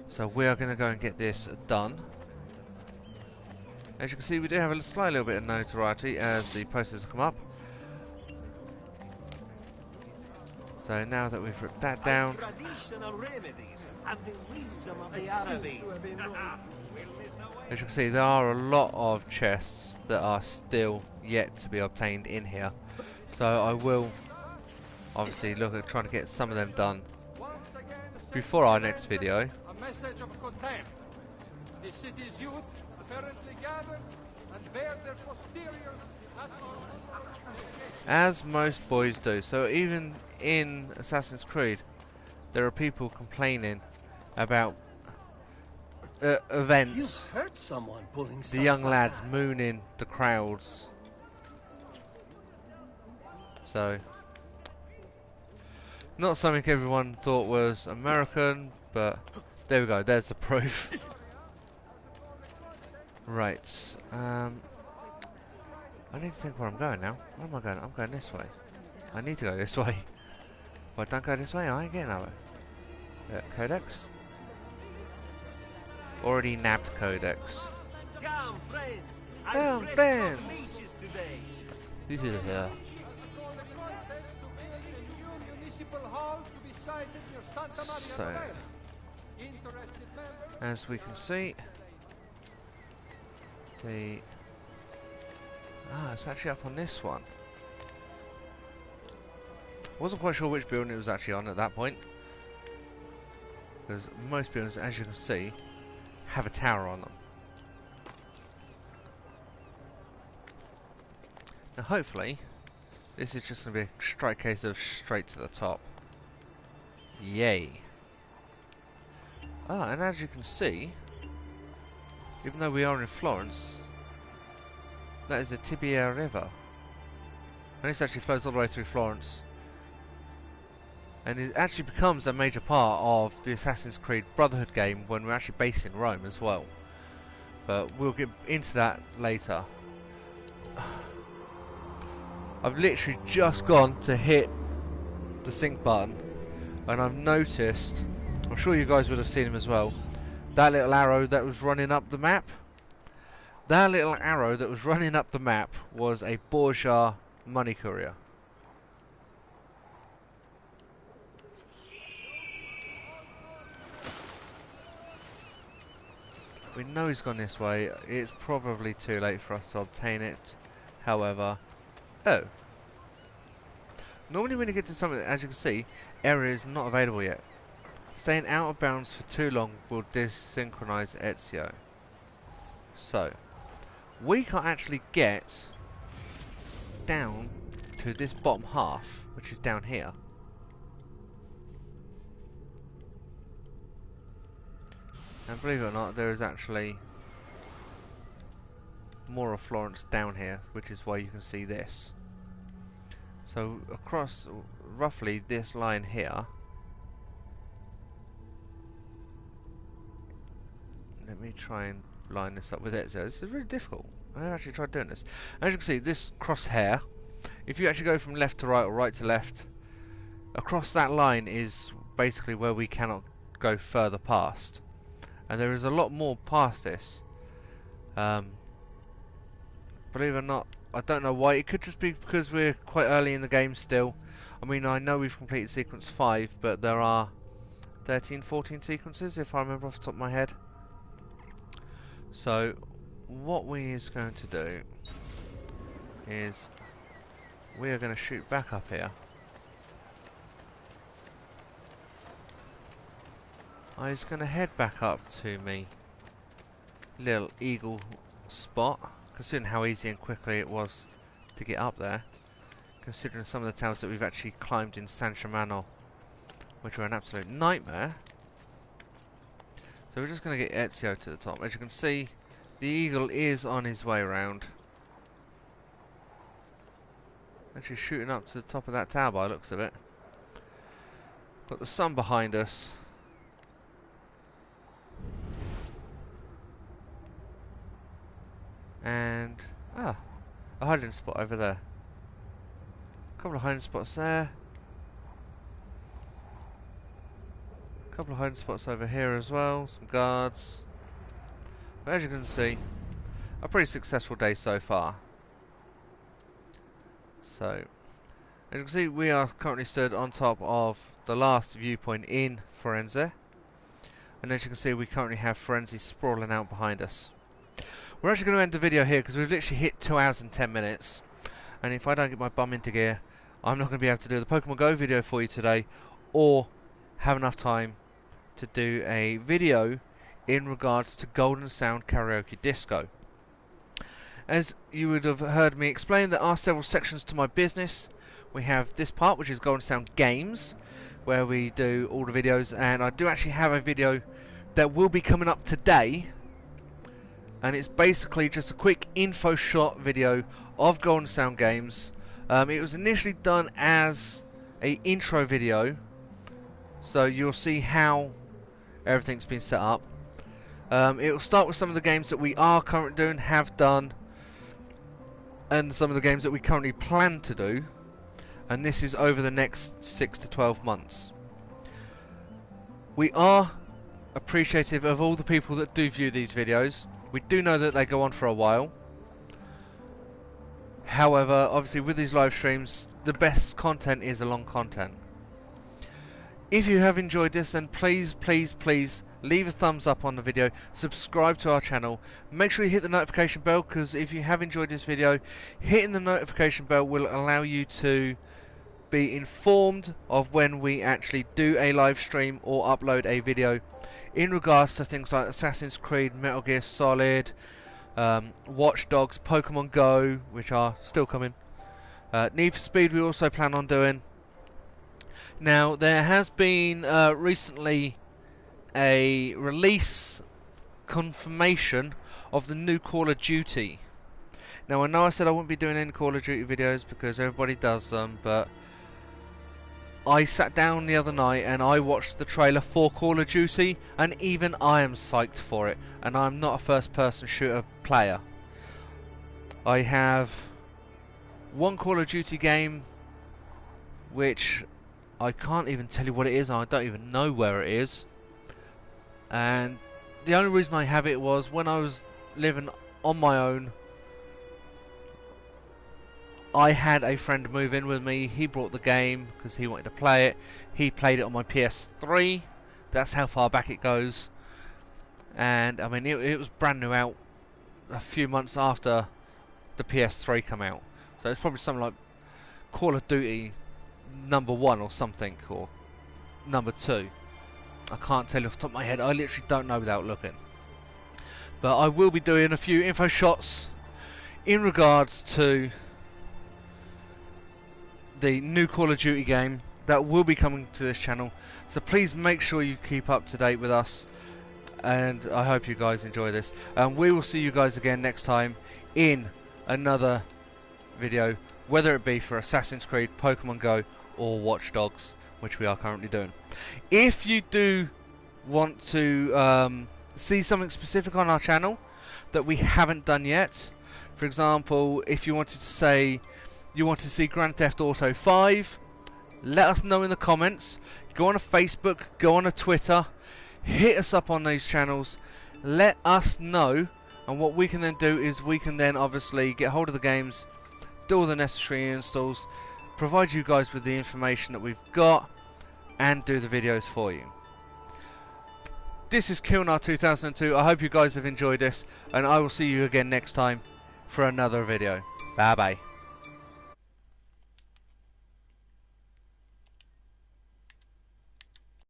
So we are going to go and get this done. As you can see, we do have a slight little bit of notoriety as the posters come up. So now that we've ripped that down, Traditional remedies and the wisdom of the Arabies. as you can see, there are a lot of chests that are still yet to be obtained in here. So I will obviously look at trying to get some of them done before our next video. A message of contempt. The city's youth apparently gathered and bared their posteriors at As most boys do. So even in Assassin's Creed, there are people complaining about events. You hurt someone pulling The young lads mooning the crowds. So, not something everyone thought was American, but there we go, there's the proof. Right, I need to think where I'm going now. Where am I going? I'm going this way. I need to go this way. If I don't go this way, I ain't getting over. Codex? Already nabbed Codex. Come, friends. Come, I'm friends. leashes today. This is here. So, as we can see, it's actually up on this one. Wasn't quite sure which building it was actually on at that point, because most buildings, as you can see, have a tower on them. Now hopefully this is just going to be a straight case of straight to the top. Yay. And as you can see, even though we are in Florence, that is the Tibia River, and this actually flows all the way through Florence, and it actually becomes a major part of the Assassin's Creed Brotherhood game when we're actually based in Rome as well. But we'll get into that later. I've literally just gone to hit the sync button, and I've noticed, I'm sure you guys would have seen him as well, that little arrow that was running up the map. That little arrow that was running up the map was a Borgia money courier. We know he's gone this way. It's probably too late for us to obtain it. However, normally when you get to something, as you can see, area is not available yet. Staying out of bounds for too long will desynchronize Ezio. So, we can't actually get down to this bottom half, which is down here. And believe it or not, there is actually more of Florence down here, which is why you can see this. So across roughly this line here, let me try and line this up with it. So this is really difficult. I've never actually tried doing this. As you can see, this crosshair, if you actually go from left to right or right to left, across that line is basically where we cannot go further past. And there is a lot more past this. Believe it or not, I don't know why. It could just be because we're quite early in the game still. I mean, I know we've completed sequence 5, but there are 13, 14 sequences, if I remember off the top of my head. So, what we is going to do is we are going to shoot back up here. I was going to head back up to me little eagle spot, considering how easy and quickly it was to get up there, considering some of the towers that we've actually climbed in San Germano, which were an absolute nightmare. So we're just going to get Ezio to the top. As you can see, the eagle is on his way around. Actually shooting up to the top of that tower by the looks of it. Got the sun behind us. And, a hiding spot over there. A couple of hiding spots there. A couple of hiding spots over here as well. Some guards. But as you can see, a pretty successful day so far. So, as you can see, we are currently stood on top of the last viewpoint in Firenze. And as you can see, we currently have Firenze sprawling out behind us. We're actually going to end the video here because we've literally hit 2 hours and 10 minutes. And if I don't get my bum into gear, I'm not going to be able to do the Pokemon Go video for you today, or have enough time to do a video in regards to Golden Sound Karaoke Disco. As you would have heard me explain, there are several sections to my business. We have this part, which is Golden Sound Games, where we do all the videos, and I do actually have a video that will be coming up today. And it's basically just a quick info shot video of Golden Sound Games. It was initially done as a intro video, so you'll see how everything's been set up. It will start with some of the games that we are currently doing, have done, and some of the games that we currently plan to do. And this is over the next 6 to 12 months. We are appreciative of all the people that do view these videos. We do know that they go on for a while. However, obviously with these live streams, the best content is the long content. If you have enjoyed this, then please, please, please leave a thumbs up on the video, subscribe to our channel, make sure you hit the notification bell, because if you have enjoyed this video, hitting the notification bell will allow you to be informed of when we actually do a live stream or upload a video in regards to things like Assassin's Creed, Metal Gear Solid, Watch Dogs, Pokemon Go, which are still coming. Need for Speed we also plan on doing. Now there has been recently a release confirmation of the new Call of Duty. Now I know I said I wouldn't be doing any Call of Duty videos because everybody does them, but I sat down the other night and I watched the trailer for Call of Duty, and even I am psyched for it, and I'm not a first person shooter player. I have one Call of Duty game which I can't even tell you what it is, and I don't even know where it is. And the only reason I have it was when I was living on my own, I had a friend move in with me. He brought the game because he wanted to play it. He played it on my PS3. That's how far back it goes. And I mean, it was brand new out a few months after the PS3 came out. So it's probably something like Call of Duty #1 or something, or #2. I can't tell you off the top of my head. I literally don't know without looking. But I will be doing a few info shots in regards to the new Call of Duty game that will be coming to this channel. So please make sure you keep up to date with us, and I hope you guys enjoy this. And we will see you guys again next time in another video, whether it be for Assassin's Creed, Pokemon Go, or Watch Dogs, which we are currently doing. If you do want to see something specific on our channel that we haven't done yet, for example, if you wanted to say you want to see Grand Theft Auto 5, let us know in the comments. Go on to Facebook, go on to Twitter, hit us up on these channels, let us know, and what we can then do is we can then obviously get hold of the games, do all the necessary installs, provide you guys with the information that we've got, and do the videos for you. this is Kilnar 2002. I hope you guys have enjoyed this, and I will see you again next time for another video. Bye bye.